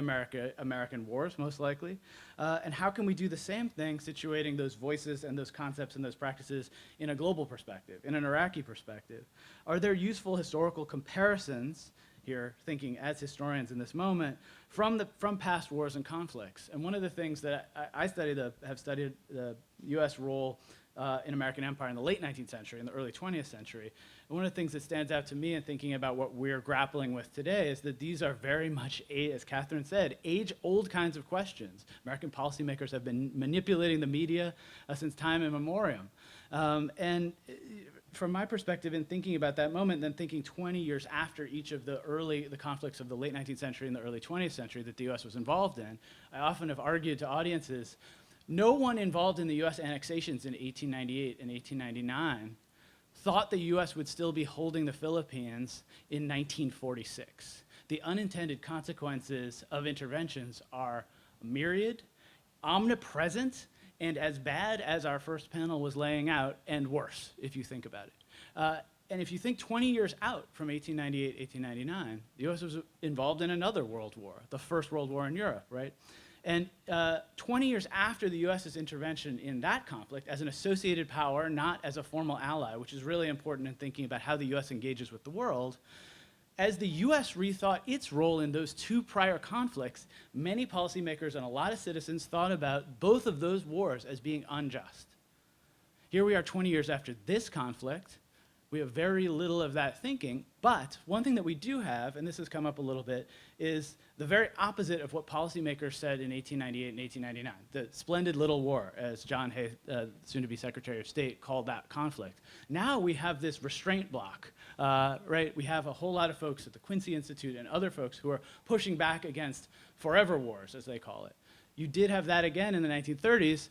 American wars, most likely? And how can we do the same thing, situating those voices and those concepts and those practices in a global perspective, in an Iraqi perspective? Are there useful historical comparisons here, thinking as historians in this moment, from past wars and conflicts? And one of the things that I have studied the U.S. role in American empire in the late 19th century and the early 20th century. And one of the things that stands out to me in thinking about what we're grappling with today is that these are very much, as Catherine said, age-old kinds of questions. American policymakers have been manipulating the media since time immemorial. And from my perspective, in thinking about that moment, then thinking 20 years after each of the conflicts of the late 19th century and the early 20th century that the US was involved in, I often have argued to audiences, no one involved in the US annexations in 1898 and 1899 thought the US would still be holding the Philippines in 1946. The unintended consequences of interventions are myriad, omnipresent, and as bad as our first panel was laying out, and worse, if you think about it. And if you think 20 years out from 1898, 1899, the US was involved in another world war, the First World War in Europe, right? And 20 years after the US's intervention in that conflict, as an associated power, not as a formal ally, which is really important in thinking about how the US engages with the world, as the US rethought its role in those two prior conflicts, many policymakers and a lot of citizens thought about both of those wars as being unjust. Here we are 20 years after this conflict. We have very little of that thinking, but one thing that we do have, and this has come up a little bit, is the very opposite of what policymakers said in 1898 and 1899, the splendid little war, as John Hay, soon-to-be Secretary of State, called that conflict. Now we have this restraint block, right? We have a whole lot of folks at the Quincy Institute and other folks who are pushing back against forever wars, as they call it. You did have that again in the 1930s.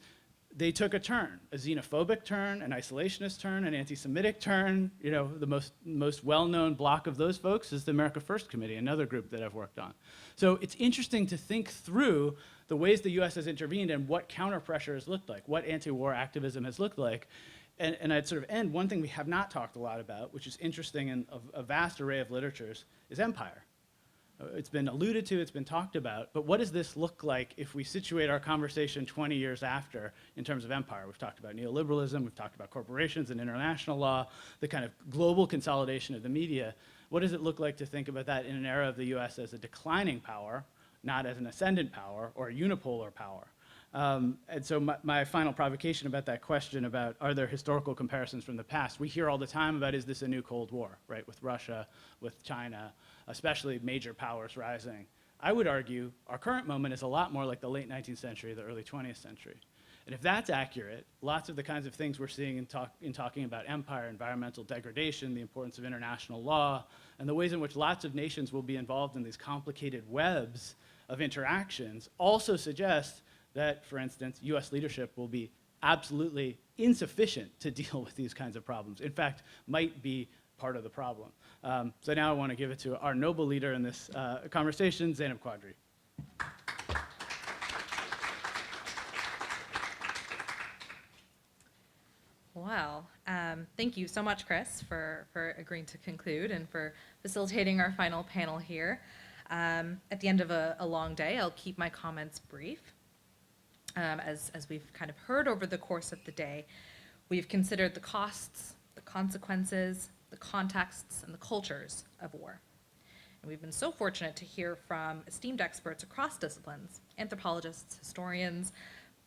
They took a turn, a xenophobic turn, an isolationist turn, an anti-Semitic turn. You know, the most well-known block of those folks is the America First Committee, another group that I've worked on. So it's interesting to think through the ways the US has intervened and what counter-pressure has looked like, what anti-war activism has looked like. And I'd sort of end, one thing we have not talked a lot about, which is interesting in a vast array of literatures, is empire. It's been alluded to, it's been talked about, but what does this look like if we situate our conversation 20 years after in terms of empire? We've talked about neoliberalism, we've talked about corporations and international law, the kind of global consolidation of the media. What does it look like to think about that in an era of the US as a declining power, not as an ascendant power or a unipolar power? And so my final provocation about that question about are there historical comparisons from the past, we hear all the time about is this a new Cold War, right, with Russia, with China, especially major powers rising. I would argue our current moment is a lot more like the late 19th century, the early 20th century. And if that's accurate, lots of the kinds of things we're seeing in talking about empire, environmental degradation, the importance of international law, and the ways in which lots of nations will be involved in these complicated webs of interactions also suggest that, for instance, US leadership will be absolutely insufficient to deal with these kinds of problems. In fact, might be part of the problem. So now I want to give it to our noble leader in this conversation, Zainab Quadri. Well, thank you so much, Chris, for agreeing to conclude and for facilitating our final panel here. At the end of a long day, I'll keep my comments brief. As we've kind of heard over the course of the day, we've considered the costs, the consequences, the contexts, and the cultures of war. And we've been so fortunate to hear from esteemed experts across disciplines, anthropologists, historians,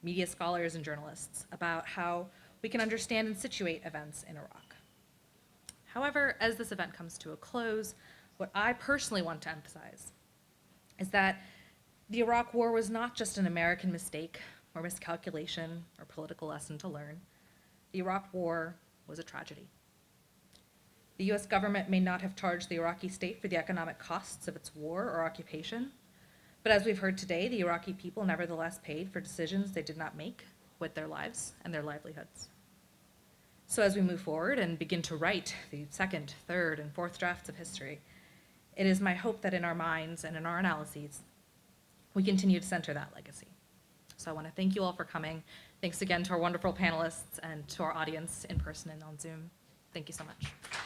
media scholars, and journalists about how we can understand and situate events in Iraq. However, as this event comes to a close, what I personally want to emphasize is that the Iraq War was not just an American mistake or miscalculation or political lesson to learn. The Iraq War was a tragedy. The US government may not have charged the Iraqi state for the economic costs of its war or occupation, but as we've heard today, the Iraqi people nevertheless paid for decisions they did not make with their lives and their livelihoods. So as we move forward and begin to write the second, third, and fourth drafts of history, it is my hope that in our minds and in our analyses, we continue to center that legacy. So I want to thank you all for coming. Thanks again to our wonderful panelists and to our audience in person and on Zoom. Thank you so much.